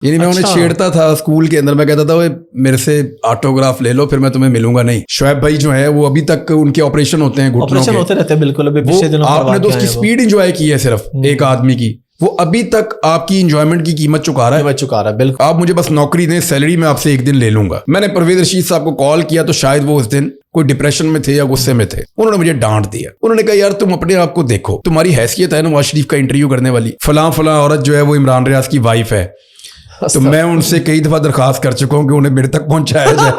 यानी मैं उन्हें छेड़ता था स्कूल के अंदर। मैं कहता था वो मेरे से ऑटोग्राफ ले लो फिर मैं तुम्हें मिलूंगा नहीं। शोएब भाई जो है वो अभी तक उनके ऑपरेशन होते हैं, घुटनों के होते रहते हैं। बिल्कुल, अभी पिछले दिनों आपने तो उसकी स्पीड एंजॉय की है सिर्फ एक आदमी की, वो अभी तक आपकी इंजॉयमेंट की कीमत चुका रहा है। बिल्कुल, आप मुझे बस नौकरी दें, सैलरी मैं आपसे एक दिन ले लूंगा। मैंने परवेज रशीद साहब को कॉल किया तो शायद वो उस दिन कोई डिप्रेशन में थे या गुस्से में थे। उन्होंने मुझे डांट दिया। उन्होंने कहा यार तुम अपने आप को देखो, तुम्हारी हैसियत है नवाज शरीफ का इंटरव्यू करने वाली, फलां फलां औरत जो है वो इमरान रियाज की वाइफ है। तो मैं उनसे कई दफा दरखास्त कर चुका हूँ कि उन्हें मेरे तक पहुंचाया जाए।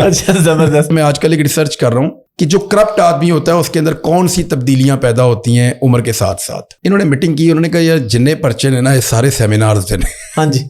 अच्छा, जबरदस्त। मैं आजकल एक रिसर्च कर रहा हूँ कि जो करप्ट आदमी होता है उसके अंदर कौन सी तब्दीलियां पैदा होती हैं उम्र के साथ साथ। इन्होंने मीटिंग की, उन्होंने कहा यार जिन्ने पर्चे ने ना ये सारे सेमिनार्स देने। हाँ जी।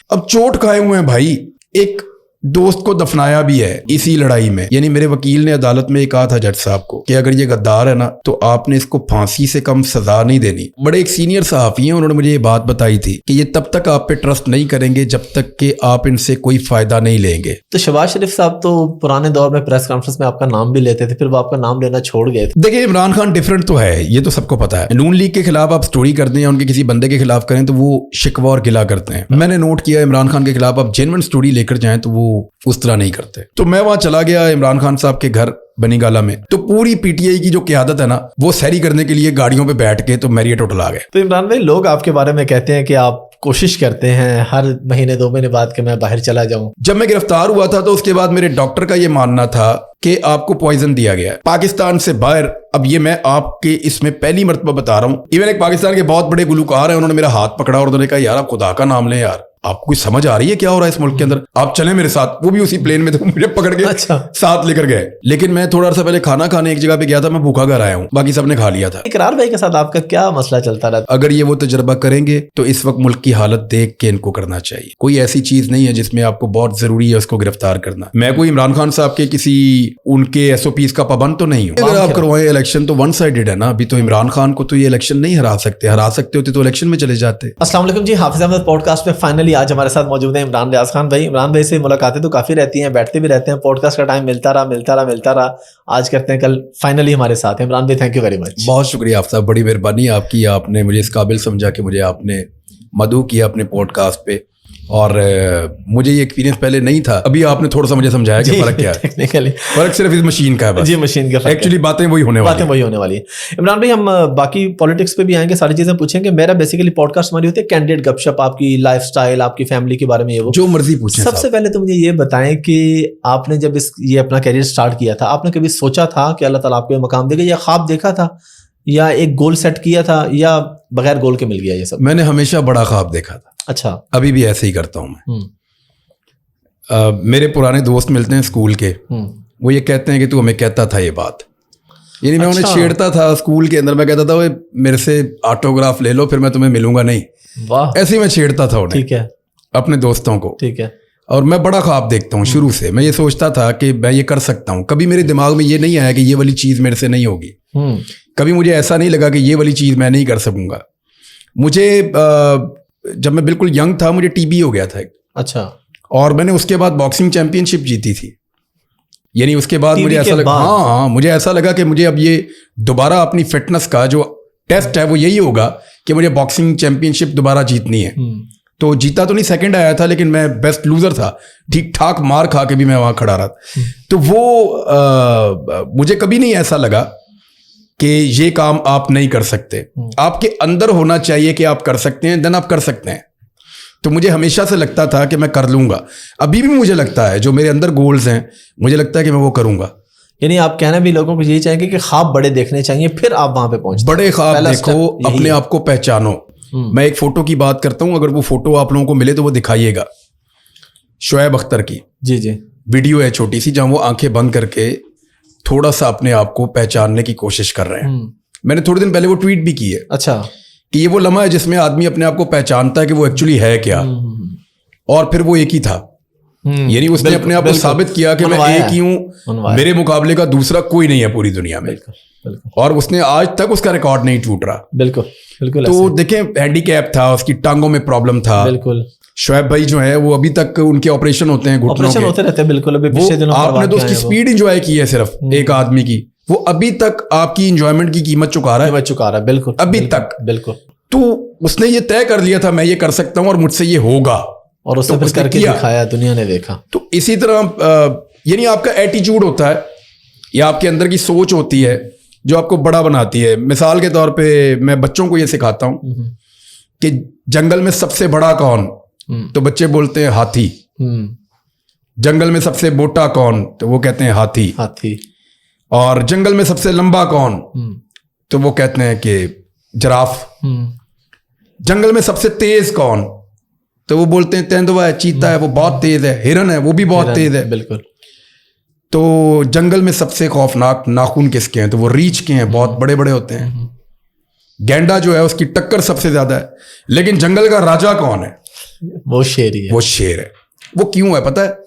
अब चोट खाए हुए हैं भाई। एक दोस्त को दफनाया भी है इसी लड़ाई में। यानी मेरे वकील ने अदालत में कहा था जज साहब को कि अगर ये गद्दार है ना तो आपने इसको फांसी से कम सजा नहीं देनी। बड़े एक सीनियर सहाफी हैं, उन्होंने मुझे ये बात बताई थी कि ये तब तक आप पे ट्रस्ट नहीं करेंगे जब तक कि आप इनसे कोई फायदा नहीं लेंगे। तो शहबाज शरीफ साहब तो पुराने दौर में प्रेस कॉन्फ्रेंस में आपका नाम भी लेते थे, फिर वो आपका नाम लेना छोड़ गए थे। देखिए इमरान खान डिफरेंट तो है, ये तो सबको पता है। नून लीग के खिलाफ आप स्टोरी करते हैं, उनके किसी बंदे के खिलाफ करें तो वो शिकवा और गिला करते हैं। मैंने नोट किया इमरान खान के खिलाफ आप जेन्युइन स्टोरी लेकर जाएं तो वो उस तरह नहीं करते। तो मैं वहां चला गया इमरान खान साहब के घर बनीगाला में, तो पूरी पीटीआई की जो क़यादत है ना वो सैरी करने के लिए गाड़ियों पे बैठ के तो मैरियट होटल आ गए। तो इमरान भाई, लोग आपके बारे में कहते हैं कि आप कोशिश करते हैं हर महीने 2 महीने बाद कि मैं बाहर चला जाऊं। जब मैं गिरफ्तार हुआ था तो उसके बाद मेरे डॉक्टर का ये मानना था कि आपको पॉइजन दिया गया है पाकिस्तान से बाहर। अब ये मैं आपके इसमें पहली मर्तबा बता रहा हूं। इवन एक पाकिस्तान के बहुत बड़े गुलकार हैं, उन्होंने मेरा हाथ पकड़ा और उन्होंने कहा यार आप खुदा का नाम लें यार, आपको कुछ समझ आ रही है क्या हो रहा है इस मुल्क के अंदर, आप चलें मेरे साथ। वो भी उसी प्लेन में थे, मुझे पकड़ के साथ लेकर गए। लेकिन मैं थोड़ा सा पहले खाना खाने एक जगह पे गया था, मैं भूखा घर आया हूँ, बाकी सबने खा लिया था। इकरार भाई के साथ आपका क्या मसला चलता रहा? अगर ये वो तजर्बा करेंगे तो इस वक्त मुल्क की हालत देख के इनको करना चाहिए। कोई ऐसी चीज नहीं है जिसमें आपको बहुत जरूरी है उसको गिरफ्तार करना। मैं कोई इमरान खान साहब के किसी उनके SOPs का पाबंद तो नहीं हूँ। अगर आप करवाएं इलेक्शन तो वन साइडेड है ना। अभी तो इमरान खान को तो ये इलेक्शन नहीं हरा सकते होते तो इलेक्शन में चले जाते। अस्सलाम वालेकुम जी, हाफिज अहमद पॉडकास्ट में फाइनली आज हमारे साथ मौजूद है इमरान रियाज खान भाई। इमरान भाई से मुलाकातें तो काफी रहती हैं, बैठते भी रहते हैं, पॉडकास्ट का टाइम मिलता रहा। आज करते हैं, कल फाइनली हमारे साथ है इमरान भाई। Thank you very much. बहुत शुक्रिया आप साहब, बड़ी मेहरबानी आपकी। आपने मुझे इस काबिल समझा कि मुझे आपने मदऊ किया अपने पॉडकास्ट पे, और मुझे ये एक्सपीरियंस पहले नहीं था। अभी आपने थोड़ा सा मुझे समझाया कि फर्क क्या है। टेक्निकली फर्क सिर्फ इस मशीन का है बस। जी, मशीन का एक्चुअली बातें वही होने वाली है। इमरान भाई, हम बाकी पॉलिटिक्स पे भी आएंगे, सारी चीजें पूछेंगे। मेरा बेसिकली पॉडकास्ट हमारी होती है कैंडिडेट गपशप, आपकी लाइफस्टाइल, आपकी फैमिली के बारे में, ये वो जो मर्जी पूछें। सबसे पहले तो मुझे ये बताएं कि आपने जब ये अपना कैरियर स्टार्ट किया था, आपने कभी सोचा था कि अल्लाह ताला आपको ये मकाम देगा, या ख्वाब देखा था, या एक गोल सेट किया था, या बगैर गोल के मिल गया ये सब? मैंने हमेशा बड़ा ख्वाब देखा था। अच्छा। अभी भी ऐसे ही करता हूँ मैं। मेरे पुराने दोस्त मिलते हैं स्कूल के, वो ये कहते हैं कि तू हमें कहता था ये बात। यानी मैं उन्हें छेड़ता था स्कूल के अंदर। मैं कहता था वो मेरे से ऑटोग्राफ ले लो फिर मैं तुम्हें मिलूंगा नहीं। वाह। ऐसे ही मैं छेड़ता था उन्हें। ठीक है। अपने दोस्तों को। ठीक है। और मैं बड़ा ख्वाब देखता हूँ शुरू से। मैं ये सोचता था कि मैं ये कर सकता हूँ। कभी मेरे दिमाग में ये नहीं आया कि ये वाली चीज मेरे से नहीं होगी। कभी मुझे ऐसा नहीं लगा कि ये वाली चीज मैं नहीं कर सकूंगा। मुझे जब मैं बिल्कुल यंग था मुझे TB हो गया था। अच्छा। और मैंने उसके बाद बॉक्सिंग चैंपियनशिप जीती थी। यानी उसके बाद मुझे ऐसा लगा, हाँ, मुझे ऐसा लगा कि मुझे अब ये दोबारा अपनी फिटनेस का जो टेस्ट है वो यही होगा कि मुझे बॉक्सिंग चैंपियनशिप दोबारा जीतनी है। तो जीता तो नहीं, सेकंड आया था, लेकिन मैं बेस्ट लूजर था। ठीक ठाक मार खा के भी मैं वहां खड़ा रहा। तो वो मुझे कभी नहीं ऐसा लगा कि ये काम आप नहीं कर सकते। आपके अंदर होना चाहिए कि आप कर सकते हैं, देन आप कर सकते हैं। तो मुझे हमेशा से लगता था कि मैं कर लूंगा। अभी भी मुझे लगता है, जो मेरे अंदर गोल्स हैं मुझे लगता है कि मैं वो करूंगा। यानी आप कहना भी लोगों को यही चाहेंगे कि ख्वाब बड़े देखने चाहिए, फिर आप वहां पे पहुंचे। बड़े ख्वाब देखो, अपने आप को पहचानो। मैं एक फोटो की बात करता हूं, अगर वो फोटो आप लोगों को मिले तो वो दिखाइएगा। शोएब अख्तर की जी वीडियो है छोटी सी, जहां वो आंखें बंद करके थोड़ा सा अपने आप को पहचानने की कोशिश कर रहे हैं। मैंने थोड़े दिन पहले वो ट्वीट भी की है। अच्छा। कि ये वो लम्हा है जिसमें आदमी अपने आप को पहचानता है कि वो एक्चुअली है क्या, और फिर वो एक ही था। यानी उसने अपने आप को साबित किया कि मैं एक ही हूं, मेरे मुकाबले का दूसरा कोई नहीं है पूरी दुनिया में। और उसने आज तक उसका रिकॉर्ड नहीं टूट रहा। बिल्कुल। तो देखें, हैंडीकैप था, उसकी टांगों में प्रॉब्लम था। बिल्कुल। शोएब भाई जो है वो अभी तक उनके ऑपरेशन होते हैं, घुटनों के होते रहते हैं। बिल्कुल, अभी पिछले दिनों आपने तो उसकी स्पीड एंजॉय की है सिर्फ एक आदमी की, वो अभी तक आपकी इंजॉयमेंट की कीमत चुका रहा है। बिल्कुल। अभी तक। बिल्कुल। तो उसने ये तय कर लिया था मैं ये कर सकता हूं और मुझसे ये होगा, और उसने फिर करके दिखाया, दुनिया ने देखा। तो इसी तरह यानी आपका एटीट्यूड होता है या आपके अंदर की सोच होती है जो आपको बड़ा बनाती है। मिसाल के तौर पे मैं बच्चों को ये सिखाता हूं कि जंगल में सबसे बड़ा कौन, तो बच्चे बोलते हैं हाथी। जंगल में सबसे मोटा कौन, तो वो कहते हैं हाथी। और जंगल में सबसे लंबा कौन, तो वो कहते हैं कि जिराफ। जंगल में सबसे तेज कौन, तो वो बोलते हैं तेंदुआ है, चीता है, वो बहुत तेज है, हिरन है, वो भी बहुत तेज है। बिल्कुल। तो जंगल में सबसे खौफनाक नाखून किसके हैं, तो वो रीछ के हैं, बहुत बड़े बड़े होते हैं। गैंडा जो है उसकी टक्कर सबसे ज्यादा है। लेकिन जंगल का राजा कौन है, वो शेर ही है। वो शेर है। वो क्यों है पता है?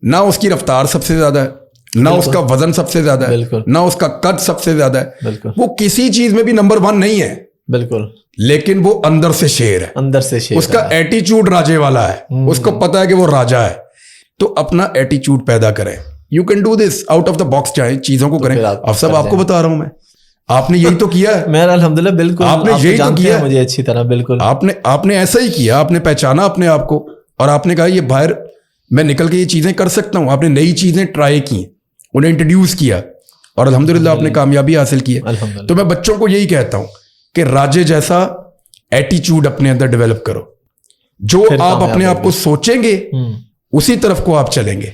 ना उसकी रफ्तार सबसे ज्यादा है, ना उसका वजन सबसे ज्यादा है, ना उसका कद सबसे ज्यादा है, वो किसी चीज में भी नंबर 1 नहीं है। बिल्कुल। लेकिन वो अंदर से शेर है, अंदर से शेर। उसका एटीट्यूड राजे वाला है, उसको पता है कि वो राजा है। तो अपना एटीट्यूड पैदा करें। You can do this, out of the box जाए, चीजों को करें। अब सब आपको बता रहा हूं मैं, आपने यही तो किया है। मैं अल्हम्दुलिल्लाह बिल्कुल, आपने यही तो किया मुझे अच्छी तरह। बिल्कुल आपने ऐसा ही किया। आपने पहचाना अपने आप को और आपने कहा ये बाहर मैं निकल के ये चीजें कर सकता हूं। आपने नई चीजें ट्राई की, उन्हें इंट्रोड्यूस किया और अल्हम्दुलिल्लाह आपने कामयाबी हासिल की है। तो मैं बच्चों को यही कहता हूं कि राजे जैसा एटीट्यूड अपने अंदर डेवलप करो। जो आप अपने आप को सोचेंगे उसी तरफ को आप चलेंगे।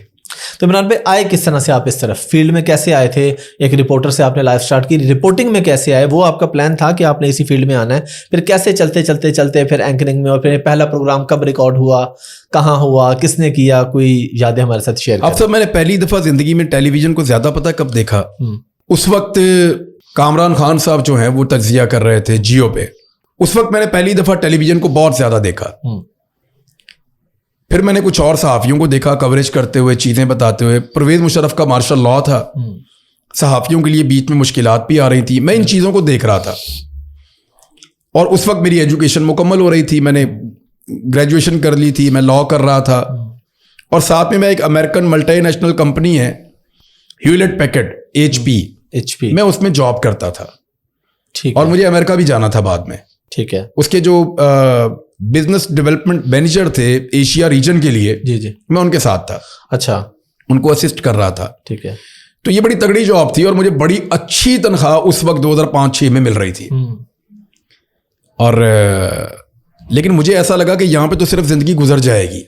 तो इमरान भाई, आए किस तरह से आप इस तरफ फील्ड में कैसे आए थे? एक रिपोर्टर से आपने लाइफ स्टार्ट की, रिपोर्टिंग में कैसे आए? वो आपका प्लान था कि आपने इसी फील्ड में आना है? फिर कैसे चलते फिर एंकरिंग में, और फिर पहला प्रोग्राम कब रिकॉर्ड हुआ, कहाँ हुआ, किसने किया? कोई यादें हमारे साथ शेयर करें। अब सब मैंने पहली दफा जिंदगी में टेलीविजन को ज्यादा पता कब देखा, उस वक्त कामरान खान साहब जो हैं वो तज्जिया कर रहे थे जियो पे। उस वक्त मैंने पहली दफा टेलीविजन को बहुत ज्यादा देखा। फिर मैंने कुछ और सहाफियों को देखा कवरेज करते हुए, चीजें बताते हुए। परवेज मुशर्रफ का मार्शल लॉ था, सहाफियों के लिए बीच में मुश्किलात भी आ रही थी। मैं इन चीजों को देख रहा था और उस वक्त मेरी एजुकेशन मुकम्मल हो रही थी। मैंने ग्रेजुएशन कर ली थी, मैं लॉ कर रहा था और साथ में मैं एक अमेरिकन मल्टीनेशनल कंपनी है ह्यूलेट पैकर्ड HP, मैं उसमें जॉब करता था। ठीक। और मुझे अमेरिका भी जाना था बाद में। ठीक है। उसके जो बिजनेस डेवलपमेंट मैनेजर थे एशिया रीजन के लिए, जी, मैं उनके साथ था। अच्छा। उनको असिस्ट कर रहा था। ठीक है। तो ये बड़ी तगड़ी जॉब थी और मुझे बड़ी अच्छी तनख्वाह उस वक्त 2005-06 में मिल रही थी। और लेकिन मुझे ऐसा लगा कि यहाँ पे तो सिर्फ जिंदगी गुजर जाएगी,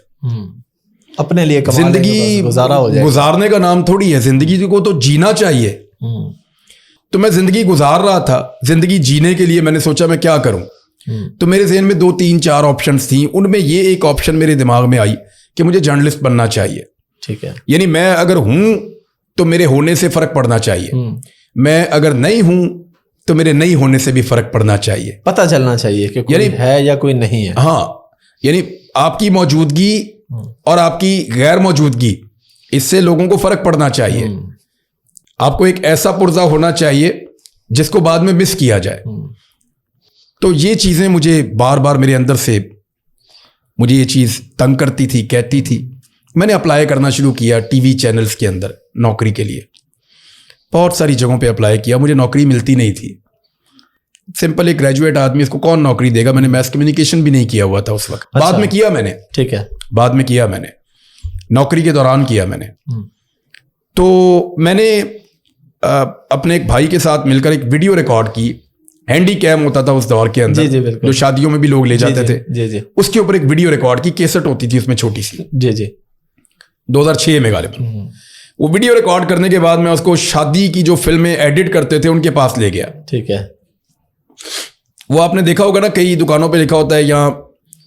अपने लिए जिंदगी गुजारा हो जाएगा। गुजारने का नाम थोड़ी है, जिंदगी को तो जीना चाहिए। तो मैं जिंदगी गुजार रहा था। जिंदगी जीने के लिए मैंने सोचा मैं क्या करूं। तो मेरे ज़हन में 2, 3, 4 ऑप्शंस थी। उनमें ये एक ऑप्शन मेरे दिमाग में आई कि मुझे जर्नलिस्ट बनना चाहिए। ठीक है। यानी मैं अगर हूं तो मेरे होने से फर्क पड़ना चाहिए, मैं अगर नहीं हूं तो मेरे नहीं होने से भी फर्क पड़ना चाहिए, पता चलना चाहिए कि कोई है या कोई नहीं है। हाँ, यानी आपकी मौजूदगी और आपकी गैर मौजूदगी, इससे लोगों को फर्क पड़ना चाहिए। आपको एक ऐसा पुर्जा होना चाहिए जिसको बाद में मिस किया जाए। तो ये चीजें मुझे बार बार मेरे अंदर से, मुझे ये चीज तंग करती थी, कहती थी। मैंने अप्लाई करना शुरू किया टीवी चैनल्स के अंदर नौकरी के लिए। बहुत सारी जगहों पे अप्लाई किया, मुझे नौकरी मिलती नहीं थी। सिंपल एक ग्रेजुएट आदमी, इसको कौन नौकरी देगा। मैंने मैस कम्युनिकेशन भी नहीं किया हुआ था उस वक्त। बाद में किया मैंने। ठीक है। बाद में किया मैंने, नौकरी के दौरान किया मैंने। तो मैंने अपने एक भाई के साथ मिलकर एक वीडियो रिकॉर्ड की। हैंडी कैम होता था उस दौर के अंदर, जो शादियों में भी लोग ले जाते थे। उसके ऊपर एक वीडियो रिकॉर्ड की, कैसेट होती थी उसमें छोटी सी। 2006 में गालिबन। वो वीडियो रिकॉर्ड करने के बाद मैं उसको शादी की जो फिल्में एडिट करते थे उनके पास ले गया। ठीक है। वो आपने देखा होगा ना, कई दुकानों पे लिखा होता है यहाँ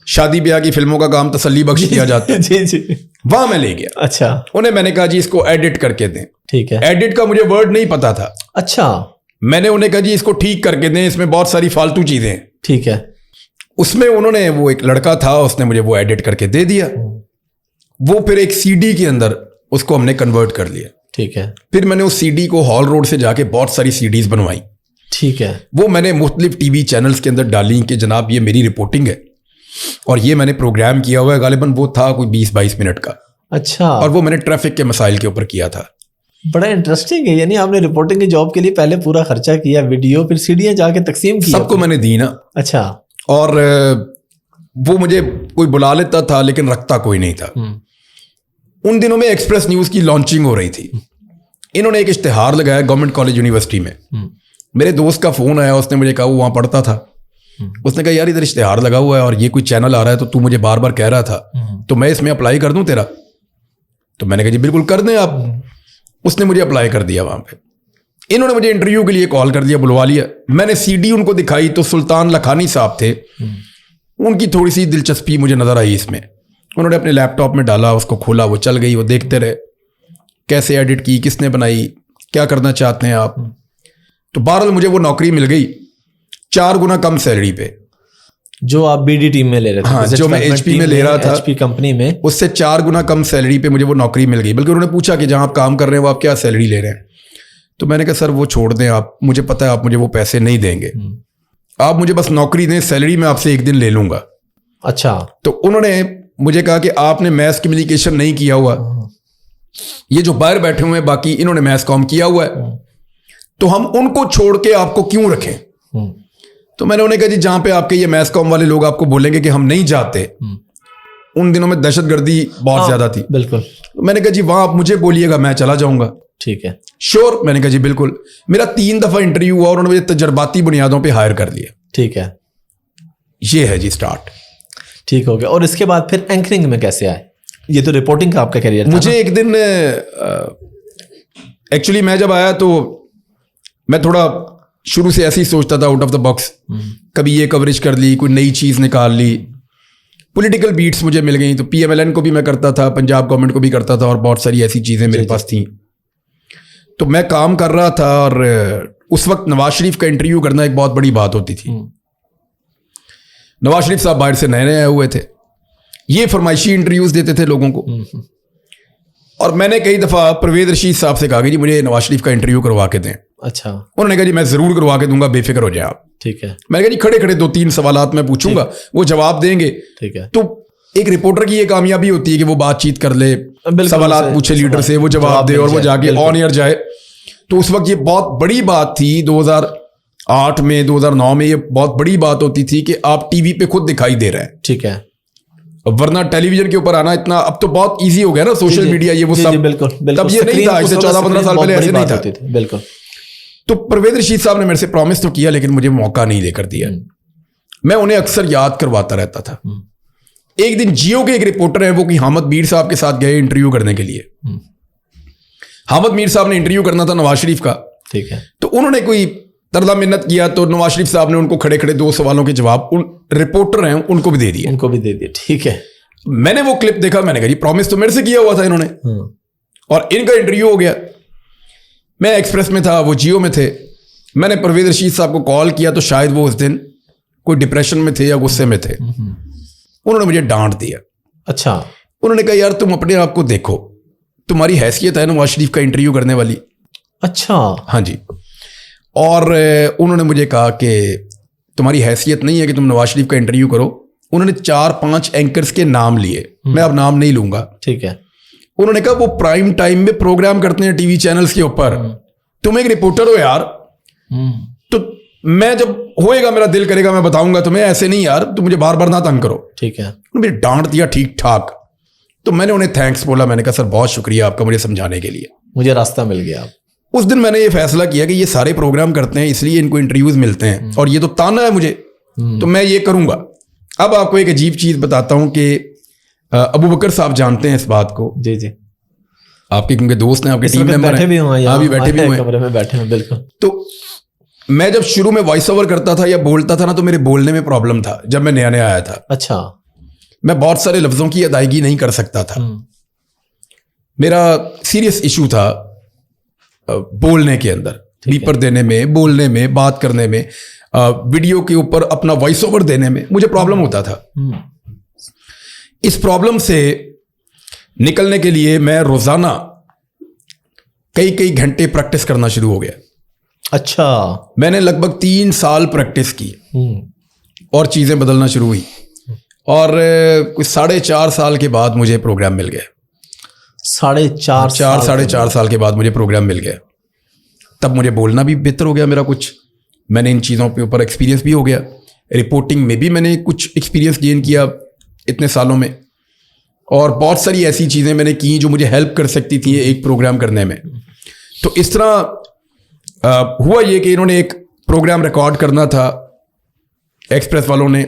शादी ब्याह की फिल्मों का काम तसल्ली बख्श किया जाता है। जी। वहां मैं ले गया। अच्छा। उन्हें मैंने कहा जी इसको एडिट करके दें। ठीक है। एडिट का मुझे वर्ड नहीं पता था। अच्छा। मैंने उन्हें कहा जी इसको ठीक करके दें, इसमें बहुत सारी फालतू चीजें हैं। ठीक है। उसमें उन्होंने, वो एक लड़का था, उसने मुझे वो एडिट करके दे दिया। वो फिर एक सीडी के अंदर उसको हमने कन्वर्ट कर लिया। ठीक है। फिर मैंने उस सीडी को हॉल रोड से जाके बहुत सारी सीडीज बनवाई। ठीक है। वो मैंने मुख्तलिफ टीवी चैनल्स के अंदर डाली कि जनाब ये मेरी रिपोर्टिंग है और ये मैंने प्रोग्राम किया हुआ है। गालिबन वो था कोई 20-22 मिनट का। अच्छा। और वो मैंने ट्रैफिक के मसाइल के ऊपर किया था। बड़ा इंटरेस्टिंग है, यानी आपने रिपोर्टिंग की जॉब के लिए पहले पूरा खर्चा किया, वीडियो, फिर सीढ़ियां जाके तकसीम की, सबको मैंने दी ना। अच्छा। और वो मुझे कोई बुला लेता था लेकिन रखता कोई नहीं था। उन दिनों में एक्सप्रेस न्यूज़ की लॉन्चिंग हो रही थी। इन्होंने एक इश्तिहार लगाया गवर्नमेंट कॉलेज यूनिवर्सिटी में। मेरे दोस्त का फ़ोन आया, उसने मुझे कहा, वो वहाँ पढ़ता था, उसने कहा यार इधर इश्तिहार लगा हुआ है और ये कोई चैनल आ रहा है, तो तू मुझे बार बार कह रहा था, तो मैं इसमें अप्लाई कर दूं तेरा? तो मैंने कहा जी बिल्कुल कर दें आप। उसने मुझे अप्लाई कर दिया वहाँ पे। इन्होंने मुझे इंटरव्यू के लिए कॉल कर दिया, बुलवा लिया। मैंने सीडी उनको दिखाई तो सुल्तान लखानी साहब थे, उनकी थोड़ी सी दिलचस्पी मुझे नज़र आई इसमें। उन्होंने अपने लैपटॉप में डाला, उसको खोला, वो चल गई, वो देखते रहे कैसे एडिट की, किसने बनाई, क्या करना चाहते हैं आप। तो बहरहाल मुझे वो नौकरी मिल गई 4 गुना कम सैलरी पे, जो आप बीडी टीम में ले रहे थे। हाँ, जो मैं एचपी में ले रहा था, एचपी कंपनी में, उससे 4 गुना कम सैलरी पे मुझे वो नौकरी मिल गई। बल्कि उन्होंने पूछा कि जहाँ आप काम कर रहे हैं वो आप क्या सैलरी ले रहे हैं? तो मैंने कहा सर वो छोड़ दें आप, मुझे पता है आप मुझे वो पैसे नहीं देंगे, आप मुझे बस नौकरी दें, सैलरी मैं आपसे एक दिन ले लूंगा। अच्छा। तो उन्होंने मुझे कहा कि आपने मैस कम्युनिकेशन नहीं किया हुआ, ये जो बाहर बैठे हुए हैं बाकी इन्होंने मैस कॉम किया हुआ है, तो हम उनको छोड़ के आपको क्यों रखें? तो मैंने उन्हें कहा जी जहां पे आपके ये मैस कॉम वाले लोग आपको बोलेंगे कि हम नहीं जाते, उन दिनों में दहशतगर्दी बहुत ज्यादा थी, बिल्कुल, मैंने कहा जी वहां आप मुझे बोलिएगा, मैं चला जाऊंगा। ठीक है, श्योर, मैंने कहा जी बिल्कुल। मेरा 3 दफा इंटरव्यू हुआ और उन्होंने मुझे तजर्बाती बुनियादों पे हायर कर लिया। ठीक है, ये है जी स्टार्ट। ठीक हो गया। और इसके बाद फिर एंकरिंग में कैसे आए? ये तो रिपोर्टिंग का आपका करियर था। मुझे एक दिन एक्चुअली मैं जब आया तो मैं थोड़ा शुरू से ऐसे ही सोचता था, आउट ऑफ द बॉक्स। कभी ये कवरेज कर ली, कोई नई चीज़ निकाल ली, पॉलिटिकल बीट्स मुझे मिल गई, तो पीएमएलएन को भी मैं करता था, पंजाब गवर्नमेंट को भी करता था, और बहुत सारी ऐसी चीज़ें मेरे पास थी। तो मैं काम कर रहा था और उस वक्त नवाज शरीफ का इंटरव्यू करना एक बहुत बड़ी बात होती थी। नवाज शरीफ साहब बाहर से नए नए आए हुए थे, ये फरमाइशी इंटरव्यूज देते थे लोगों को। और मैंने कई दफ़ा परवेज रशीद साहब से कहा कि जी मुझे नवाज शरीफ का इंटरव्यू करवा के दें। अच्छा। उन्होंने कहा जी मैं ज़रूर करवा के दूंगा, बेफिक्र हो जाए आप। ठीक है। मैंने कहा जी खड़े खड़े 2-3 सवालात मैं पूछूंगा, वो जवाब देंगे। ठीक है। तो एक रिपोर्टर की ये कामयाबी होती है कि वो बातचीत कर ले, सवालात पूछे लीडर से, वो जवाब दे और वो जाके ऑन एयर जाए। तो उस वक्त ये बहुत बड़ी बात थी, 2008 में 2009 में ये बहुत बड़ी बात होती थी कि आप टीवी पे खुद दिखाई दे रहे हैं। ठीक है। वरना टेलीविजन के ऊपर आना इतना अब तो बहुत इजी हो गया ना, सोशल मीडिया ये वो सब। बिल्कुल, तब ये नहीं था, इससे 14-15 साल पहले ऐसे नहीं था। बिल्कुल। तो परवेज रशीद साहब ने मेरे से प्रॉमिस तो किया, लेकिन मुझे मौका नहीं देकर दिया। मैं उन्हें अक्सर याद करवाता रहता था। एक दिन जियो के एक रिपोर्टर हैं, वो कि हामिद मीर साहब के साथ गए इंटरव्यू करने के लिए। हामिद मीर साहब ने इंटरव्यू करना था नवाज शरीफ का। ठीक है। तो उन्होंने कोई तरला मिन्नत किया, तो नवाज शरीफ साहब ने उनको खड़े खड़े 2 सवालों के जवाब उन रिपोर्टर हैं उनको भी दे दिए। ठीक है। मैंने वो क्लिप देखा, मैंने कहा जी प्रॉमिस तो मेरे से किया हुआ था इन्होंने, और इनका इंटरव्यू हो गया। मैं एक्सप्रेस में था, वो जियो में थे। मैंने परवेज रशीद साहब को कॉल किया तो शायद वो उस दिन कोई डिप्रेशन में थे या गुस्से में थे। उन्होंने मुझे डांट दिया। अच्छा। उन्होंने कहा यार तुम अपने आप को देखो, तुम्हारी हैसियत है नवाज शरीफ का इंटरव्यू करने वाली। अच्छा। हाँ जी। और उन्होंने मुझे कहा कि तुम्हारी हैसियत नहीं है कि तुम नवाज शरीफ का इंटरव्यू करो। उन्होंने 4-5 एंकर्स के नाम लिए, मैं अब नाम नहीं लूंगा। ठीक है। उन्होंने कहा वो प्राइम टाइम में प्रोग्राम करते हैं टीवी चैनल्स के ऊपर, तुम एक रिपोर्टर हो यार, तो मैं जब होएगा मेरा दिल करेगा मैं बताऊंगा तुम्हें, ऐसे नहीं यार, तुम मुझे बार बार ना तंग करो। ठीक है। मुझे डांट दिया ठीक ठाक। तो मैंने उन्हें थैंक्स बोला, मैंने कहा सर बहुत शुक्रिया आपका मुझे समझाने के लिए, मुझे रास्ता मिल गया। उस दिन मैंने ये फैसला किया कि ये सारे प्रोग्राम करते हैं इसलिए इनको इंटरव्यूज मिलते हैं, और ये तो ताना है मुझे, तो मैं ये करूंगा। अब आपको एक अजीब चीज बताता हूं कि अबू बकर साहब जानते हैं इस बात को। जी जी। आपके क्योंकि दोस्त हैं, आपके टीम मेंबर हैं, यहाँ भी बैठे भी हुए कमरे में बैठे हैं। बिल्कुल। तो मैं जब शुरू में वॉइस ओवर करता था या बोलता था ना, तो मेरे बोलने में प्रॉब्लम था जब मैं नया नया आया था। अच्छा। मैं बहुत सारे लफ्जों की अदायगी नहीं कर सकता था। मेरा सीरियस इशू था बोलने के अंदर, बीपर देने में, बोलने में, बात करने में, वीडियो के ऊपर अपना वॉइस ओवर देने में मुझे प्रॉब्लम होता था। इस प्रॉब्लम से निकलने के लिए मैं रोजाना कई घंटे प्रैक्टिस करना शुरू हो गया। अच्छा। मैंने लगभग 3 साल प्रैक्टिस की और चीजें बदलना शुरू हुई, और कुछ 4.5 साल के बाद मुझे प्रोग्राम मिल गया। साढ़े चार साल के बाद मुझे प्रोग्राम मिल गया। तब मुझे बोलना भी बेहतर हो गया मेरा, कुछ मैंने इन चीज़ों के ऊपर एक्सपीरियंस भी हो गया, रिपोर्टिंग में भी मैंने कुछ एक्सपीरियंस गेन किया इतने सालों में, और बहुत सारी ऐसी चीज़ें मैंने की जो मुझे हेल्प कर सकती थी एक प्रोग्राम करने में। तो इस तरह हुआ ये कि इन्होंने एक प्रोग्राम रिकॉर्ड करना था एक्सप्रेस वालों ने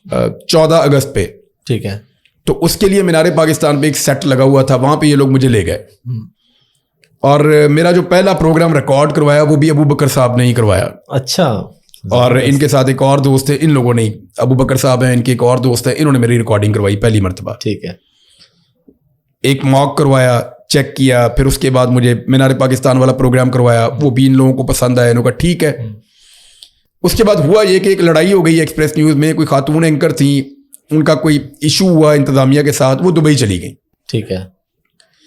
14 अगस्त पे, ठीक है। तो उसके लिए मीनारे पाकिस्तान पे एक सेट लगा हुआ था, वहाँ पे ये लोग मुझे ले गए और मेरा जो पहला प्रोग्राम रिकॉर्ड करवाया वो भी अबू बकर साहब ने ही करवाया। अच्छा। और इनके साथ एक और दोस्त है, इन लोगों ने, अबू बकर साहब हैं, इनके एक और दोस्त है, इन्होंने मेरी रिकॉर्डिंग करवाई पहली मरतबा। ठीक है। एक मॉक करवाया, चेक किया, फिर उसके बाद मुझे मीनारे पाकिस्तान वाला प्रोग्राम करवाया, वो भी इन लोगों को पसंद आया, इन्होंने कहा ठीक है। उसके बाद हुआ ये कि एक लड़ाई हो गई एक्सप्रेस न्यूज़ में, कोई खातून एंकर थी, उनका कोई इशू हुआ इंतज़ामिया के साथ, वो दुबई चली गई। ठीक है।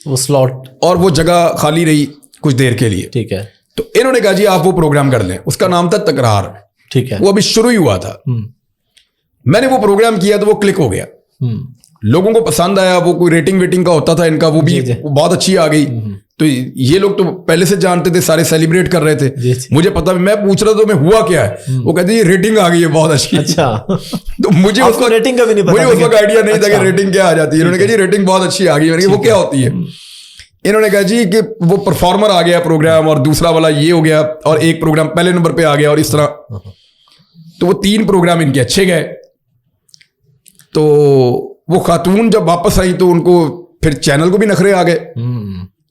वो स्लॉट और वो जगह खाली रही कुछ देर के लिए। ठीक है। तो इन्होंने कहा जी आप वो प्रोग्राम कर लें, उसका नाम था तकरार। ठीक है। वो अभी शुरू ही हुआ था। मैंने वो प्रोग्राम किया तो वो क्लिक हो गया, लोगों को पसंद आया। वो कोई रेटिंग वेटिंग का होता था इनका, वो भी वो बहुत अच्छी आ गई। तो ये लोग तो पहले से जानते थे, सारे सेलिब्रेट कर रहे थे, मुझे पता, मैं पूछ रहा था मैं हुआ क्या है, वो कहते ये रेटिंग आ गई है बहुत अच्छी। अच्छा। तो मुझे उसका रेटिंग का भी नहीं पता, मुझे उसका आइडिया नहीं था कि रेटिंग क्या आ जाती है। उन्होंने कहा जी रेटिंग बहुत अच्छी आ गई, मैंने कहा वो क्या होती है। इन्होंने कहा जी कि वो परफॉर्मर आ गया प्रोग्राम, और दूसरा वाला ये हो गया, और एक प्रोग्राम पहले नंबर पे आ गया, और इस तरह। तो वो 3 प्रोग्राम इनके अच्छे गए। तो वो खातून जब वापस आई तो उनको फिर चैनल को भी नखरे आ गए।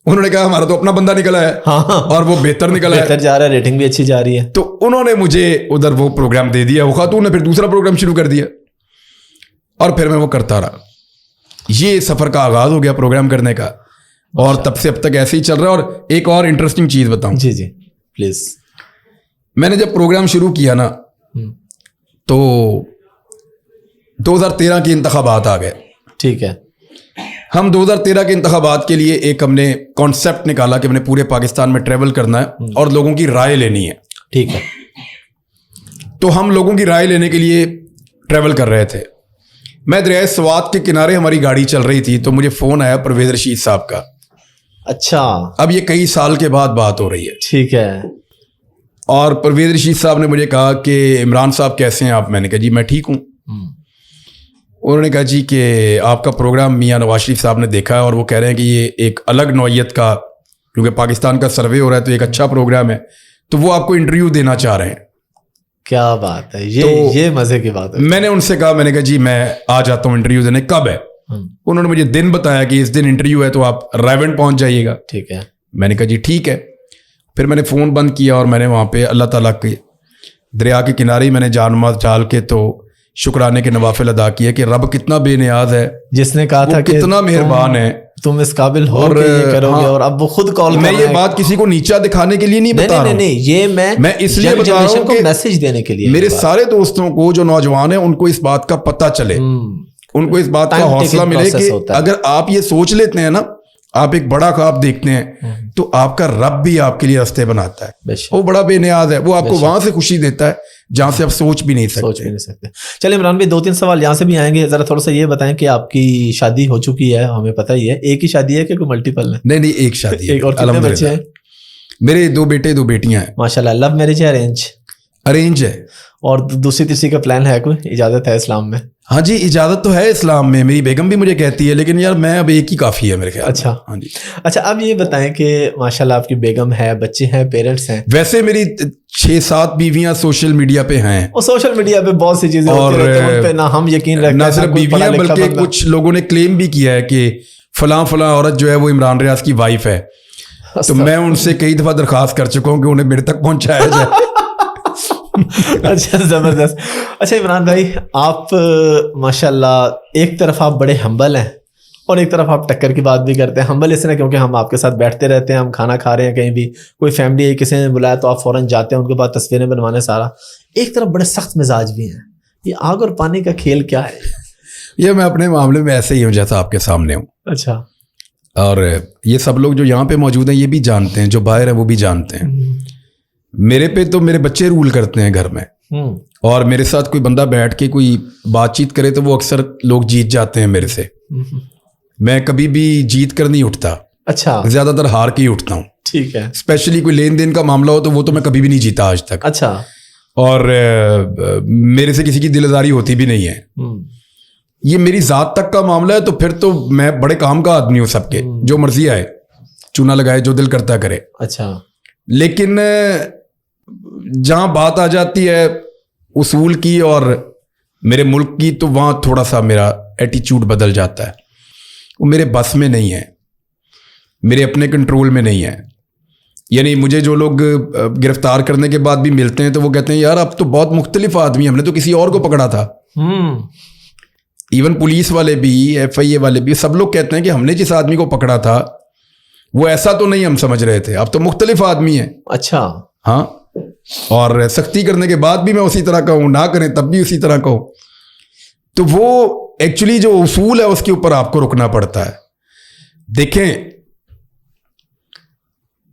उन्होंने कहा हमारा तो अपना बंदा निकला है। हाँ। और वो बेहतर निकला है, बेहतर जा रहा है, रेटिंग भी अच्छी जा रही है। तो उन्होंने मुझे उधर वो प्रोग्राम दे दिया। वो खातून ने फिर दूसरा प्रोग्राम शुरू कर दिया, और फिर मैं वो करता रहा। ये सफर का आगाज हो गया प्रोग्राम करने का, और तब से अब तक ऐसे ही चल रहा है। और एक और इंटरेस्टिंग चीज बताऊं। जी जी प्लीज। मैंने जब प्रोग्राम शुरू किया ना, तो 2013 के इंतखाबात आ गए। ठीक है। हम 2013 के इंतखाबात के लिए एक हमने कॉन्सेप्ट निकाला कि हमने पूरे पाकिस्तान में ट्रेवल करना है और लोगों की राय लेनी है। ठीक है। तो हम लोगों की राय लेने के लिए ट्रेवल कर रहे थे। मैं दरिया स्वात के किनारे हमारी गाड़ी चल रही थी, तो मुझे फ़ोन आया परवेज रशीद साहब का। अच्छा। अब ये कई साल के बाद बात हो रही है। ठीक है। और परवेज रशीद साहब ने मुझे कहा कि इमरान साहब कैसे हैं आप? मैंने कहा जी मैं ठीक हूँ। उन्होंने कहा जी कि आपका प्रोग्राम मियां नवाज शरीफ साहब ने देखा है और वो कह रहे हैं कि ये एक अलग नौइयत का, क्योंकि पाकिस्तान का सर्वे हो रहा है तो एक अच्छा प्रोग्राम है, तो वो आपको इंटरव्यू देना चाह रहे हैं। क्या बात है, ये मजे की बात है। मैंने उनसे कहा, मैंने कहा जी मैं आ जाता हूँ इंटरव्यू देने, कब है? उन्होंने मुझे दिन बताया कि इस दिन इंटरव्यू है तो आप रायवेंड पहुंच जाइएगा। ठीक है। मैंने कहा जी ठीक है। फिर मैंने फ़ोन बंद किया और मैंने वहाँ पे अल्लाह ताला के दरिया के किनारे ही मैंने जान माल डाल के तो शुक्राने के नवाफिल अदा किए कि रब कितना बेनियाज है, जिसने कहा था कि कितना मेहरबान है, तुम इस काबिल हो और ये करोगे। और अब वो खुद कॉल मैं ये बात किसी को नीचा दिखाने के लिए नहीं बता रहा हूं। ये मैं इसलिए बता रहा हूं कि मैसेज देने के लिए मेरे सारे दोस्तों को जो नौजवान है उनको इस बात का पता चले, उनको इस बात का हौसला मिले कि अगर आप ये सोच लेते हैं ना, आप एक बड़ा ख्वाब देखते हैं, तो आपका रब भी आपके लिए रास्ते बनाता है। वो बड़ा बेनियाज है, वो आपको वहां से खुशी देता है जहां से आप सोच भी नहीं सकते। चलिए इमरान भाई, 2-3 सवाल यहाँ से भी आएंगे। जरा थोड़ा सा ये बताएं कि आपकी शादी हो चुकी है, हमें पता ही है। एक ही शादी है कि कोई मल्टीपल है? नहीं, एक शादी है। और कितने बच्चे हैं? मेरे 2 बेटे 2 बेटियां हैं। माशाल्लाह। लव मैरिज है अरेंज? अरेंज है। और दूसरी तीसरी का प्लान है? कोई इजाजत है इस्लाम में? हाँ जी, इजाजत तो है इस्लाम में। मेरी बेगम भी मुझे कहती है, लेकिन यार मैं अब एक ही काफ़ी है मेरे ख्याल। अच्छा। हाँ जी। अच्छा, अब ये बताएं कि माशाल्लाह आपकी बेगम है, बच्चे हैं, पेरेंट्स हैं। वैसे मेरी 6-7 बीवियां सोशल मीडिया पे हैं। और सोशल मीडिया पे बहुत सी चीजें होती रहती हैं, उन पे ना हम यकीन रखते हैं, ना सिर्फ बीवियां बल्कि कुछ लोगों ने क्लेम भी किया है कि फलां औरत जो है वो इमरान रियाज की वाइफ है। तो मैं उनसे कई दफा दरखास्त कर चुका हूँ कि उन्हें मेरे तक पहुंचाया जाए। अच्छा, जबरदस्त। अच्छा इमरान भाई, आप माशाल्लाह एक तरफ आप बड़े हम्बल हैं और एक तरफ आप टक्कर की बात भी करते हैं। हम्बल इसलिए क्योंकि हम आपके साथ बैठते रहते हैं, हम खाना खा रहे हैं, कहीं भी कोई फैमिली है, किसी ने बुलाया तो आप फौरन जाते हैं उनके पास तस्वीरें बनवाने सारा। एक तरफ बड़े सख्त मिजाज भी हैं। ये आग और पानी का खेल क्या है? ये मैं अपने मामले में ऐसे ही हूँ जैसा आपके सामने हूँ। अच्छा। और ये सब लोग जो यहाँ पे मौजूद हैं ये भी जानते हैं, जो बाहर है वो भी जानते हैं। मेरे पे तो मेरे बच्चे रूल करते हैं घर में, और मेरे साथ कोई बंदा बैठ के कोई बातचीत करे तो वो अक्सर लोग जीत जाते हैं मेरे से। मैं कभी भी जीत कर नहीं उठता। अच्छा, ज्यादातर हार के ही उठता हूँ। ठीक है। स्पेशली कोई लेन देन का मामला हो तो वो तो मैं कभी भी नहीं जीता आज तक। अच्छा। और मेरे से किसी की दिलदारी होती भी नहीं है। ये मेरी जात तक का मामला है तो फिर तो मैं बड़े काम का आदमी हूँ सबके, जो मर्जी आए चूना लगाए, जो दिल करता करे। अच्छा। लेकिन जहां बात आ जाती है उसूल की और मेरे मुल्क की, तो वहां थोड़ा सा मेरा एटीट्यूड बदल जाता है। वो मेरे बस में नहीं है, मेरे अपने कंट्रोल में नहीं है। यानी मुझे जो लोग गिरफ्तार करने के बाद भी मिलते हैं तो वो कहते हैं यार अब तो बहुत मुख्तलिफ आदमी, हमने तो किसी और को पकड़ा था। इवन पुलिस वाले भी, FIA वाले भी, सब लोग कहते हैं कि हमने जिस आदमी को पकड़ा था वो ऐसा तो नहीं हम समझ रहे थे, अब तो मुख्तलिफ आदमी है। अच्छा। हाँ, और सख्ती करने के बाद भी मैं उसी तरह का हूं, ना करें तब भी उसी तरह का हूं। तो वो एक्चुअली जो उसूल है उसके ऊपर आपको रुकना पड़ता है। देखें,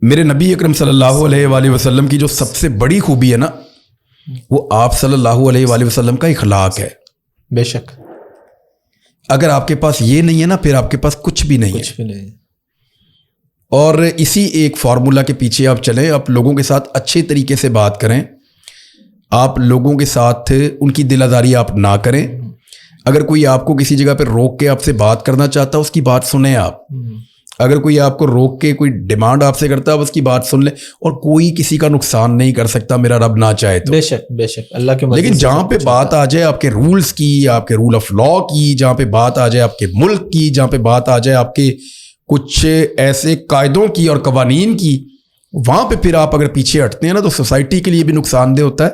मेरे नबी अकरम सल्लल्लाहु अलैहि वसल्लम की जो सबसे बड़ी खूबी है ना, वो आप सल्लल्लाहु अलैहि वसल्लम का इखलाक है। बेशक। अगर आपके पास ये नहीं है ना, फिर आपके पास कुछ भी नहीं है। और इसी एक फार्मूला के पीछे आप चलें, आप लोगों के साथ अच्छे तरीके से बात करें, आप लोगों के साथ उनकी दिलादारी आप ना करें। अगर कोई आपको किसी जगह पर रोक के आपसे बात करना चाहता है, उसकी बात सुने आप। अगर कोई आपको रोक के कोई डिमांड आपसे करता है, उसकी बात सुन ले। और कोई किसी का नुकसान नहीं कर सकता, मेरा रब ना चाहे तो। बेशक बेशक, अल्लाह के। लेकिन जहां पे बात आ जाए आपके रूल्स की, आपके रूल ऑफ लॉ की, जहां पे बात आ जाए आपके मुल्क की, जहां पे बात आ जाए आपके कुछ ऐसे कायदों की और कवानीन की, वहां पे फिर आप अगर पीछे हटते हैं ना, तो सोसाइटी के लिए भी नुकसानदेह होता है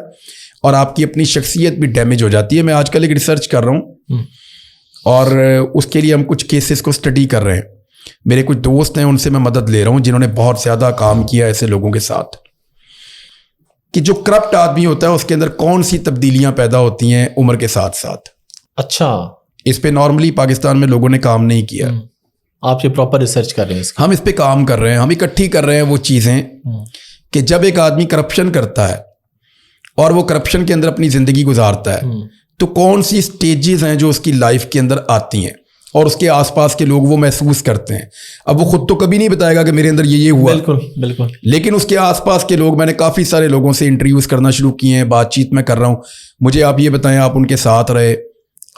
और आपकी अपनी शख्सियत भी डैमेज हो जाती है। मैं आजकल एक रिसर्च कर रहा हूँ और उसके लिए हम कुछ केसेस को स्टडी कर रहे हैं। मेरे कुछ दोस्त हैं, उनसे मैं मदद ले रहा हूं, जिन्होंने बहुत ज्यादा काम किया ऐसे लोगों के साथ, कि जो करप्ट आदमी होता है उसके अंदर कौन सी तब्दीलियां पैदा होती हैं उम्र के साथ साथ। अच्छा। इस पे नॉर्मली पाकिस्तान में लोगों ने काम नहीं किया। आप ये प्रॉपर रिसर्च कर रहे हैं? हम इस पे काम कर रहे हैं, हम इकट्ठी कर रहे हैं वो चीजें कि जब एक आदमी करप्शन करता है और वो करप्शन के अंदर अपनी जिंदगी गुजारता है, तो कौन सी स्टेजेस हैं जो उसकी लाइफ के अंदर आती हैं और उसके आसपास के लोग वो महसूस करते हैं। अब वो खुद तो कभी नहीं बताएगा कि मेरे अंदर ये हुआ, बिल्कुल बिल्कुल, लेकिन उसके आसपास के लोग, मैंने काफ़ी सारे लोगों से इंटरव्यूज़ करना शुरू किए हैं, बातचीत में कर रहा हूँ। मुझे आप ये बताएं, आप उनके साथ रहे,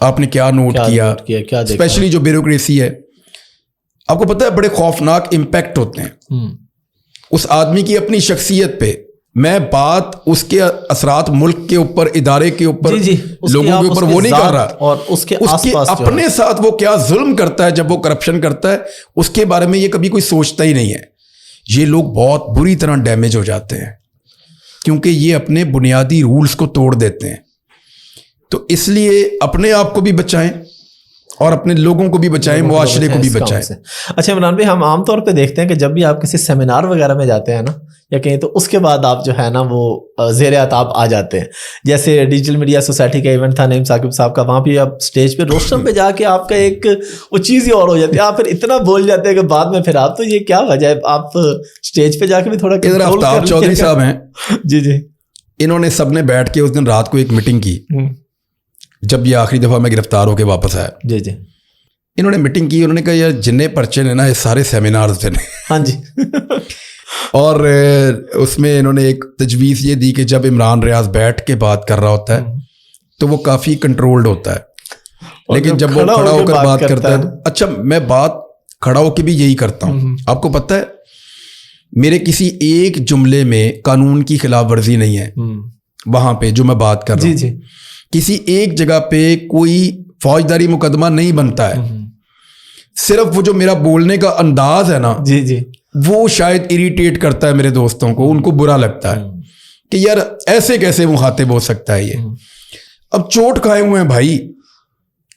आपने क्या नोट किया, स्पेशली जो ब्यूरोक्रेसी है। आपको पता है बड़े खौफनाक इम्पैक्ट होते हैं उस आदमी की अपनी शख्सियत पे। मैं बात उसके असरात मुल्क के ऊपर, इदारे के ऊपर, लोगों के ऊपर वो नहीं कर रहा, और उसके अपने साथ वो क्या जुल्म करता है जब वो करप्शन करता है, उसके बारे में ये कभी कोई सोचता ही नहीं है। ये लोग बहुत बुरी तरह डैमेज हो जाते हैं क्योंकि ये अपने बुनियादी रूल्स को तोड़ देते हैं। तो इसलिए अपने आप को भी बचाएं और अपने लोगों को भी बचाएं, मुआशरे को भी बचाएं। अच्छा इमरान भाई, हम आमतौर पे देखते हैं कि जब भी आप किसी सेमिनार वगैरह में जाते हैं ना, या कहीं, तो उसके बाद आप जो है ना वो ज़ेर-ए-आताब आ जाते हैं। जैसे डिजिटल मीडिया सोसाइटी का इवेंट था नईम साकिब साहब का, वहाँ भी आप स्टेज पे रोस्टम पे जाके आपका एक वो चीज़ ही और हो जाती है, आप फिर इतना बोल जाते हैं कि बाद में फिर आप, तो ये क्या वजह है? आप स्टेज पे जाके भी थोड़ा इधर आफ्ताब चौधरी साहब हैं जी जी, इन्होंने सबने बैठ के उस दिन रात को एक मीटिंग की, जब ये आखिरी दफ़ा मैं गिरफ्तार होकर वापस आया। जी जी, इन्होंने मीटिंग की, उन्होंने कहा यार जिन्ने पर्चे ने ना ये सारे सेमिनार्स थे। हाँ जी। और उसमें इन्होंने एक तजवीज़ ये दी कि जब इमरान रियाज बैठ के बात कर रहा होता है तो वो काफ़ी कंट्रोल्ड होता है, लेकिन जब वो खड़ा होकर बात करता है, अच्छा मैं बात खड़ा होकर भी यही करता हूँ। आपको पता है मेरे किसी एक जुमले में कानून की खिलाफ वर्जी नहीं है। वहां पे जो मैं बात कर रहा हूँ, किसी एक जगह पे कोई फौजदारी मुकदमा नहीं बनता है। सिर्फ वो जो मेरा बोलने का अंदाज है ना, जी जी, वो शायद इरिटेट करता है मेरे दोस्तों को, उनको बुरा लगता है कि यार ऐसे कैसे मुखातिब हो सकता है ये। अब चोट खाए हुए हैं भाई,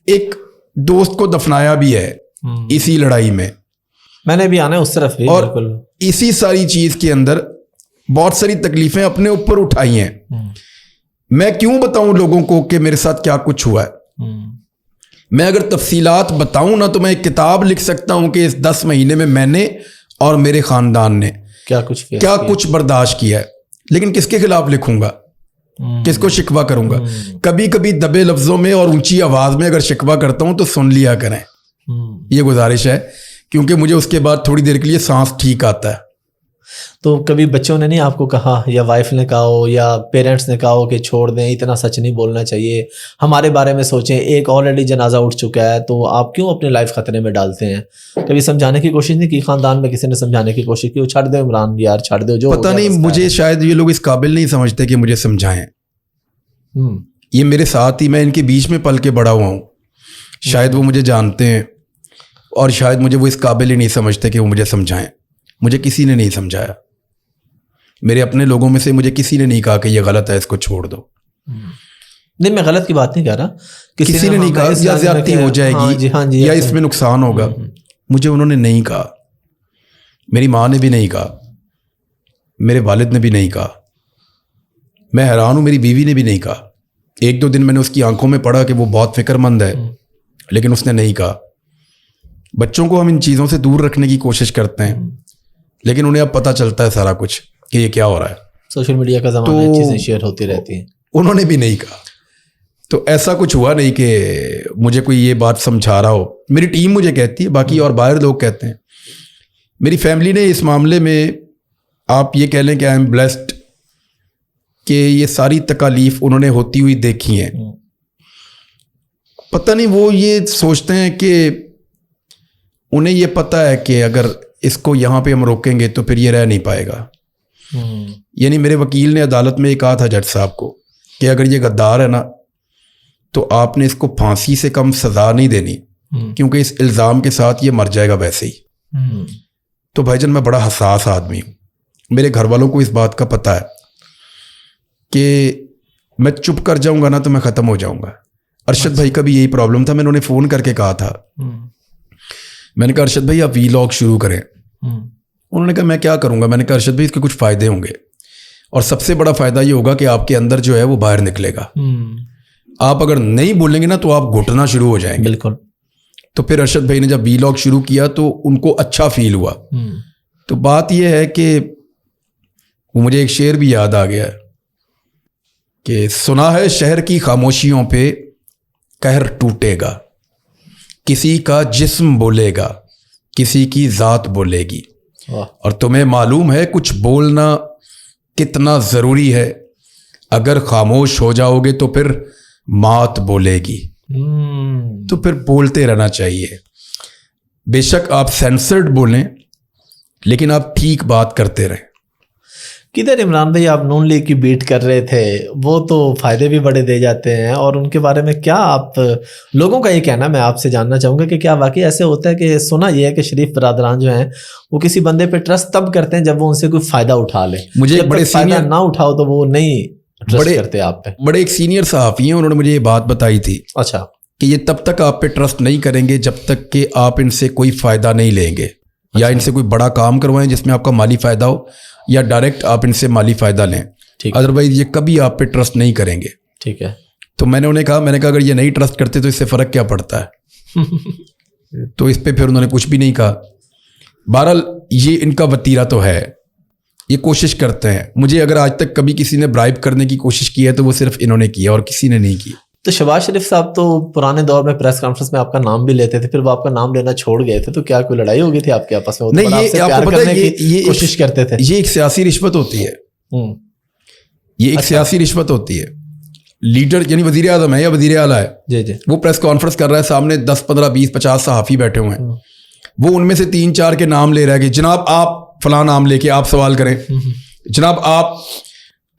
एक दोस्त को दफनाया भी है इसी लड़ाई में, मैंने भी आना है उस तरफ भी, और इसी सारी चीज के अंदर बहुत सारी तकलीफें अपने ऊपर उठाई हैं। मैं क्यों बताऊं लोगों को कि मेरे साथ क्या कुछ हुआ है? मैं अगर तफसीलात बताऊं ना तो मैं एक किताब लिख सकता हूं कि इस 10 महीने में मैंने और मेरे खानदान ने क्या कुछ बर्दाश्त किया है। लेकिन किसके खिलाफ लिखूंगा, किसको शिकवा करूंगा? कभी कभी दबे लफ्जों में और ऊंची आवाज में अगर शिकवा करता हूं तो सुन लिया करें, ये गुजारिश है क्योंकि मुझे उसके बाद थोड़ी देर के लिए सांस ठीक आता है। तो कभी बच्चों ने नहीं आपको कहा, या वाइफ ने कहा हो, या पेरेंट्स ने कहा हो कि छोड़ दें, इतना सच नहीं बोलना चाहिए, हमारे बारे में सोचें, एक ऑलरेडी जनाजा उठ चुका है, तो आप क्यों अपनी लाइफ खतरे में डालते हैं? कभी समझाने की कोशिश नहीं की? खानदान में किसी ने समझाने की कोशिश की, छाड़ दो इमरान यार, छाड़ दो, जो पता नहीं, मुझे शायद ये लोग इस काबिल नहीं समझते कि मुझे समझाएं। ये मेरे साथ ही, मैं इनके बीच में पल के बड़ा हुआ हूँ, शायद वो मुझे जानते हैं और शायद मुझे वो इस काबिल ही नहीं समझते कि वो मुझे समझाएं। मुझे किसी ने नहीं समझाया, मेरे अपने लोगों में से मुझे किसी ने नहीं कहा कि ये गलत है, इसको छोड़ दो। नहीं, मैं गलत की बात नहीं कर रहा, किसी ने नहीं कहा या ज्यादती हो जाएगी, हाँ जी, या इसमें नुकसान होगा, मुझे उन्होंने नहीं कहा। मेरी माँ ने भी नहीं कहा, मेरे वालिद ने भी नहीं कहा। मैं हैरान हूँ, मेरी बीवी ने भी नहीं कहा। एक दो दिन मैंने उसकी आंखों में पढ़ा कि वो बहुत फिक्रमंद है, लेकिन उसने नहीं कहा। बच्चों को हम इन चीज़ों से दूर रखने की कोशिश करते हैं, लेकिन उन्हें अब पता चलता है सारा कुछ कि ये क्या हो रहा है। सोशल मीडिया का ज़माना है, चीज़ें शेयर होती रहती हैं। उन्होंने भी नहीं कहा। तो ऐसा कुछ हुआ नहीं कि मुझे कोई ये बात समझा रहा हो। मेरी टीम मुझे कहती है, बाकी और बाहर लोग कहते हैं। मेरी फैमिली ने इस मामले में, आप ये कह लें कि आई एम ब्लेस्ड कि ये सारी तकालीफ उन्होंने होती हुई देखी हैं। पता नहीं, वो ये सोचते हैं कि उन्हें ये पता है कि अगर इसको यहाँ पे हम रोकेंगे तो फिर ये रह नहीं पाएगा। यानी मेरे वकील ने अदालत में ये कहा था जज साहब को कि अगर ये गद्दार है ना, तो आपने इसको फांसी से कम सज़ा नहीं देनी, क्योंकि इस इल्ज़ाम के साथ ये मर जाएगा वैसे ही। तो भाईजान, मैं बड़ा हसास आदमी हूँ। मेरे घर वालों को इस बात का पता है कि मैं चुप कर जाऊँगा ना तो मैं ख़त्म हो जाऊँगा। अरशद भाई का भी यही प्रॉब्लम था। मैंने उन्हें फ़ोन करके कहा था, मैंने कहा अरशद भाई आप वीलॉग शुरू करें। उन्होंने कहा मैं क्या करूँगा? मैंने कहा अरशद भाई इसके कुछ फ़ायदे होंगे, और सबसे बड़ा फ़ायदा ये होगा कि आपके अंदर जो है वो बाहर निकलेगा। आप अगर नहीं बोलेंगे ना तो आप घुटना शुरू हो जाएंगे। बिल्कुल। तो फिर अरशद भाई ने जब वीलॉग शुरू किया तो उनको अच्छा फील हुआ। तो बात यह है कि वो मुझे एक शेर भी याद आ गया कि सुना है शहर की खामोशियों पे कहर टूटेगा, किसी का जिस्म बोलेगा, किसी की ज़ात बोलेगी, और तुम्हें मालूम है कुछ बोलना कितना ज़रूरी है, अगर खामोश हो जाओगे तो फिर मात बोलेगी। तो फिर बोलते रहना चाहिए। बेशक आप सेंसर्ड बोलें, लेकिन आप ठीक बात करते रहें। किधर इमरान भाई, आप नून लीग की बीट कर रहे थे, वो तो फायदे भी बड़े दे जाते हैं, और उनके बारे में क्या आप लोगों का ये कहना, मैं आपसे जानना चाहूँगा कि क्या वाकई ऐसे होता है कि सुना ये है कि शरीफ बरादरान जो हैं वो किसी बंदे पे ट्रस्ट तब करते हैं जब वो उनसे कोई फ़ायदा उठा ले। मुझे बड़े सीनियर ना उठाओ तो वो नहीं ट्रस्ट करते आप पे। बड़े एक सीनियर सहाफ़ी हैं, उन्होंने मुझे ये बात बताई थी। अच्छा। कि ये तब तक आप पे ट्रस्ट नहीं करेंगे जब तक कि आप इनसे कोई फ़ायदा नहीं लेंगे। अच्छा। या इनसे कोई बड़ा काम करवाएं जिसमें आपका माली फ़ायदा हो, या डायरेक्ट आप इनसे माली फ़ायदा लें। अदरवाइज ये कभी आप पे ट्रस्ट नहीं करेंगे। ठीक है। तो मैंने कहा अगर ये नहीं ट्रस्ट करते तो इससे फ़र्क क्या पड़ता है? तो इस पे फिर उन्होंने कुछ भी नहीं कहा। बहरहाल ये इनका वतीरा तो है, ये कोशिश करते हैं। मुझे अगर आज तक कभी किसी ने ब्राइब करने की कोशिश की है तो वो सिर्फ इन्होंने की है और किसी ने नहीं की। तो शहबाज शरीफ साहब तो पुराने दौर में प्रेस कॉन्फ्रेंस में आपका नाम भी लेते थे, फिर वो आपका नाम लेना छोड़ गए थे, तो क्या कोई लड़ाई हो गई थी आपके आपस में? नहीं, ये आपको पता है, ये कोशिश करते थे। ये एक सियासी रिश्वत होती है। ये एक सियासी रिश्वत होती है। लीडर यानी वजीर आज़म है या वजीर आला है, जी जी, वो प्रेस कॉन्फ्रेंस कर रहा है, सामने 10, 15, 20, 50 सहाफ़ी बैठे हुए हैं। वो उनमें से 3-4 के नाम ले रहा है कि जनाब आप फलां नाम लेके आप सवाल करें, जनाब आप।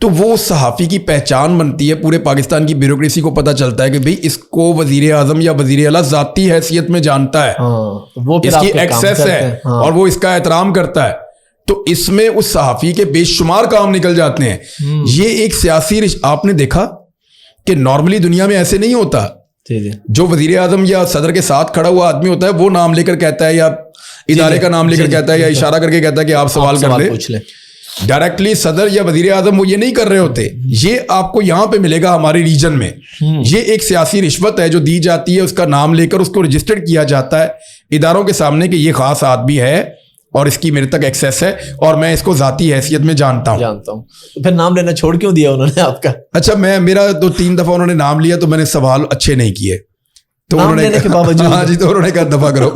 तो वो सहाफ़ी की पहचान बनती है, पूरे पाकिस्तान की ब्यूरोक्रेसी को पता चलता है कि भाई इसको वजीर आज़म या वजीर आला ज़ाती हैसियत में जानता है। वो इसकी एक्सेस है और वो इसका एहतराम करता है। तो इसमें उस सहाफ़ी के बेशुमार काम निकल जाते हैं। ये एक सियासी आपने देखा कि नॉर्मली दुनिया में ऐसे नहीं होता। जो वजीर आज़म या सदर के साथ खड़ा हुआ आदमी होता है वो नाम लेकर कहता है, या इदारे का नाम लेकर कहता है, या इशारा करके कहता है कि आप सवाल कर ले। डायरेक्टली सदर या वजीर आज़म वो ये नहीं कर रहे होते। ये आपको यहाँ पे मिलेगा हमारे रीजन में। ये एक सियासी रिश्वत है जो दी जाती है, उसका नाम लेकर उसको रजिस्टर्ड किया जाता है इदारों के सामने कि ये खास आदमी है और इसकी मेरे तक एक्सेस है और मैं इसको ज़ाती हैसियत में जानता हूँ। तो फिर नाम लेना छोड़ क्यों दिया उन्होंने आपका? अच्छा, मेरा 2-3 दफ़ा उन्होंने नाम लिया तो मैंने सवाल अच्छे नहीं किए, तो उन्होंने हाँ जी, तो उन्होंने कहा दफा करो।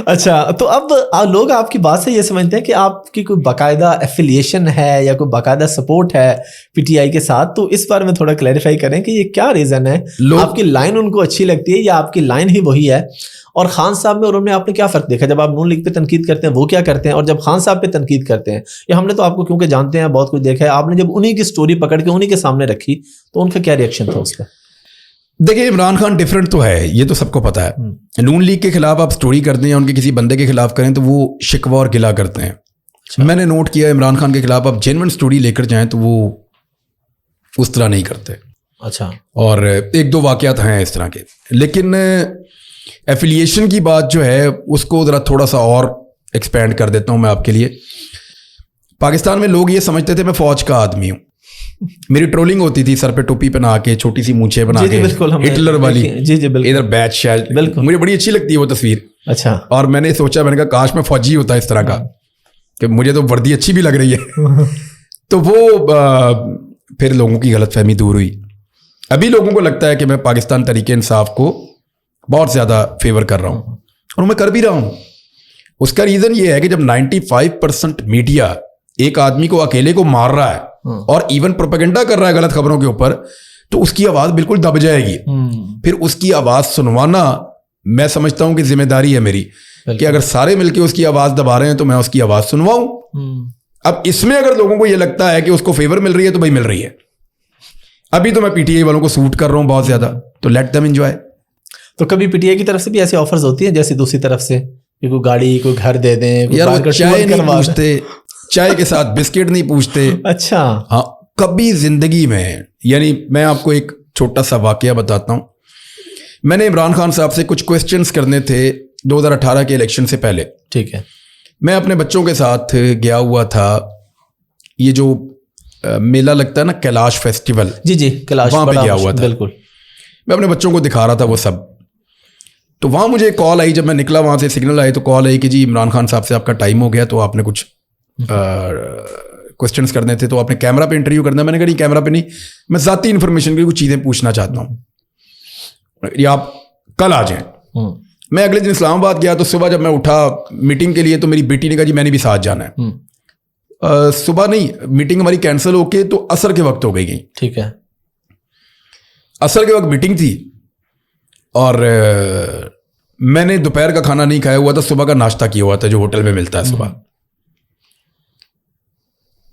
अच्छा, तो अब लोग आपकी बात से ये समझते हैं कि आपकी कोई बाकायदा एफिलिएशन है या कोई बाकायदा सपोर्ट है पीटीआई के साथ, तो इस बारे में थोड़ा क्लैरिफाई करें कि ये क्या रीजन है, आपकी लाइन उनको अच्छी लगती है या आपकी लाइन ही वही है? और खान साहब में और उनमें आपने क्या फर्क देखा? जब आप नून लीग पे तनकीद करते हैं वो क्या करते हैं, और जब खान साहब पे तनकीद करते हैं, या हमने तो आपको क्योंकि जानते हैं, बहुत कुछ देखा है, आपने जब उन्हीं की स्टोरी पकड़ के उन्हीं के सामने रखी तो उनका क्या रिएक्शन था उस पर? देखिए, इमरान खान डिफरेंट तो है, ये तो सबको पता है। नून लीग के खिलाफ आप स्टोरी करते हैं या उनके किसी बंदे के खिलाफ करें तो वो शिकवा और गिला करते हैं। अच्छा। मैंने नोट किया इमरान खान के खिलाफ आप जेन्युइन स्टोरी लेकर जाएं तो वो उस तरह नहीं करते। अच्छा। और एक दो वाकयात हैं इस तरह के, लेकिन एफिलिएशन की बात जो है उसको ज़रा थोड़ा सा और एक्सपेंड कर देता हूँ मैं आपके लिए। पाकिस्तान में लोग ये समझते थे मैं फौज का आदमी हूँ। मेरी ट्रोलिंग होती थी, सर पे टोपी पहना के, छोटी सी मूंछें बना के, हिटलर वाली, इधर बैच शायद, मुझे बड़ी अच्छी लगती है वो तस्वीर। अच्छा। और मैंने सोचा, मैंने कहा काश मैं फौजी होता इस तरह का, कि मुझे तो वर्दी अच्छी भी लग रही है। तो वो फिर लोगों की गलतफहमी दूर हुई। अभी लोगों को लगता है कि मैं पाकिस्तान तरीके इंसाफ को बहुत ज़्यादा फेवर कर रहा हूँ, और मैं कर भी रहा हूँ। उसका रीज़न ये है कि जब 95% मीडिया एक आदमी को अकेले को मार रहा है और इवन प्रोपेगेंडा कर रहा है गलत खबरों के ऊपर, तो उसकी आवाज़ बिल्कुल दब जाएगी। फिर उसकी आवाज़ सुनवाना मैं समझता हूँ कि जिम्मेदारी है मेरी, कि अगर सारे मिलके उसकी आवाज़ दबा रहे हैं तो मैं उसकी आवाज़ सुनवाऊँ। अब इसमें अगर लोगों को ये लगता है कि उसको फेवर मिल रही है तो भाई मिल रही है। अभी तो मैं पीटीआई वालों को सूट कर रहा हूँ बहुत ज़्यादा, तो लेट देम एंजॉय। तो कभी पीटीआई की तरफ से भी ऐसी ऑफर्स होती है जैसे दूसरी तरफ से, कोई गाड़ी, कोई घर दे दें? यार वो चाय नहीं पूछते, चाय के साथ बिस्किट नहीं पूछते। अच्छा। हाँ, कभी जिंदगी में। यानी मैं आपको एक छोटा सा वाकया बताता हूँ। मैंने इमरान खान साहब से कुछ क्वेश्चंस करने थे 2018 के इलेक्शन से पहले। ठीक है। मैं अपने बच्चों के साथ गया हुआ था, ये जो मेला लगता है ना, कैलाश फेस्टिवल। जी, कैलाश, वहाँ पे गया हुआ था। बिल्कुल। मैं अपने बच्चों को दिखा रहा था वो सब। तो वहाँ मुझे कॉल आई, जब मैं निकला वहाँ से सिग्नल आई तो कॉल आई कि जी इमरान खान साहब से आपका टाइम हो गया, तो आपने कुछ क्वेश्चंस करने थे, तो आपने कैमरा पे इंटरव्यू करना है। मैंने कहा नहीं, कैमरा पे नहीं, मैं ज़ाती इन्फॉर्मेशन की कुछ चीज़ें पूछना चाहता हूँ, या आप कल आ जाएं। मैं अगले दिन इस्लामाबाद गया, तो सुबह जब मैं उठा मीटिंग के लिए तो मेरी बेटी ने कहा जी मैंने भी साथ जाना है। सुबह नहीं, मीटिंग हमारी कैंसिल होके तो असर के वक्त हो गई। ठीक है। असर के वक्त मीटिंग थी, और मैंने दोपहर का खाना नहीं खाया हुआ था, सुबह का नाश्ता किया हुआ था जो होटल में मिलता है सुबह।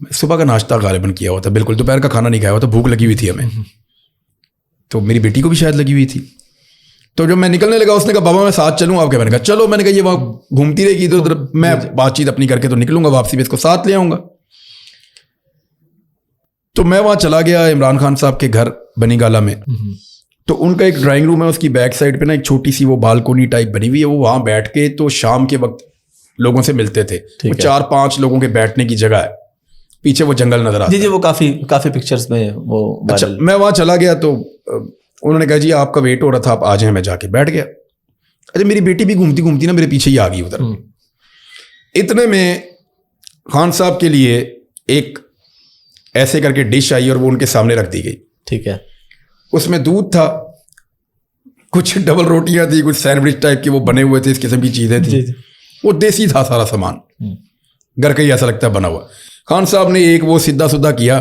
सुबह का नाश्ता गालिबन किया हुआ था, बिल्कुल दोपहर का खाना नहीं खाया हुआ था, भूख लगी हुई थी हमें। तो मेरी बेटी को भी शायद लगी हुई थी। तो जब मैं निकलने लगा उसने कहा बाबा मैं साथ चलूँ आपके। मैंने कहा चलो। मैंने कहा ये वहाँ घूमती रहेगी तो उधर मैं बातचीत अपनी करके तो निकलूंगा, वापसी में इसको साथ ले आऊँगा। तो मैं वहाँ चला गया इमरान खान साहब के घर बनीगाला में। तो उनका एक ड्राइंग रूम है, उसकी बैक साइड पे ना एक छोटी सी वो बालकोनी टाइप बनी हुई है। वो वहाँ बैठ के तो शाम के वक्त लोगों से मिलते थे। वो 4-5 लोगों के बैठने की जगह है, पीछे वो जंगल नजर आता है। जी, वो काफी पिक्चर्स में वो। अच्छा, मैं वहाँ चला गया तो उन्होंने कहा जी आपका वेट हो रहा था, आप आ जाएं। मैं जाके बैठ गया। अच्छा, मेरी बेटी भी घूमती घूमती ना मेरे पीछे ही आ गई उधर। इतने में खान साहब के लिए एक ऐसे करके डिश आई और वो उनके सामने रख दी गई। ठीक है। उसमें दूध था, कुछ डबल रोटियां थी, कुछ सैंडविच टाइप के वो बने हुए थे, इस किस्म की चीजें थी। वो देसी था सारा सामान, घर का ही ऐसा लगता है बना हुआ। खान साहब ने एक वो सीधा सुधा किया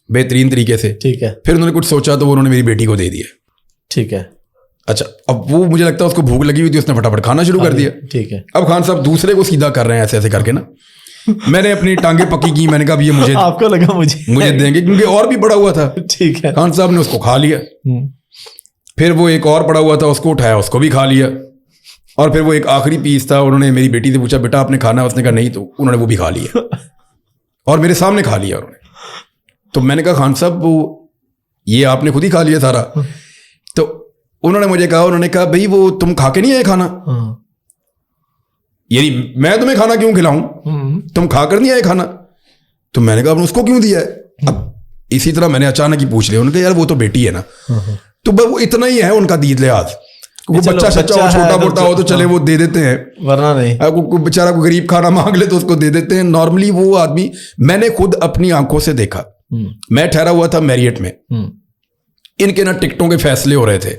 बेहतरीन तरीके से। ठीक है। फिर उन्होंने कुछ सोचा तो उन्होंने मेरी बेटी को दे दिया। ठीक है। अच्छा, अब वो मुझे लगता है उसको भूख लगी हुई थी, उसने फटाफट खाना शुरू कर दिया। ठीक है। अब खान साहब दूसरे को सीधा कर रहे हैं ऐसे ऐसे करके ना। मैंने अपनी टांगे पक्की की, मैंने कहा ये मुझे आपको लगा मुझे देंगे, क्योंकि और भी पड़ा हुआ था। ठीक है। खान साहब ने उसको खा लिया। फिर वो एक और पड़ा हुआ था, उसको उठाया, उसको भी खा लिया। और फिर वो एक आखिरी पीस था, उन्होंने मेरी बेटी से पूछा बेटा आपने खाना? उसने कहा नहीं, तो उन्होंने वो भी खा लिया और मेरे सामने खा लिया उन्होंने। तो मैंने कहा खान साहब वो ये आपने खुद ही खा लिया सारा? तो उन्होंने कहा भाई वो तुम खा के नहीं आए खाना? यानी मैं तुम्हें खाना क्यों खिलाऊं, तुम खा कर नहीं आए खाना? तो मैंने कहा उसको क्यों दिया है? अब इसी तरह मैंने अचानक ही पूछ लिया। उन्होंने कहा यार वो तो बेटी है ना। तो बस वो इतना ही है उनका दीद लिहाज। वो बच्चा सच्चा हो, छोटा मोटा हो तो चले वो दे देते हैं, वरना नहीं। बेचारा को गरीब खाना मांग ले तो उसको दे देते हैं। नॉर्मली वो आदमी मैंने खुद अपनी आंखों से देखा। मैं ठहरा हुआ था मैरियट में, इनके ना टिकटों के फैसले हो रहे थे।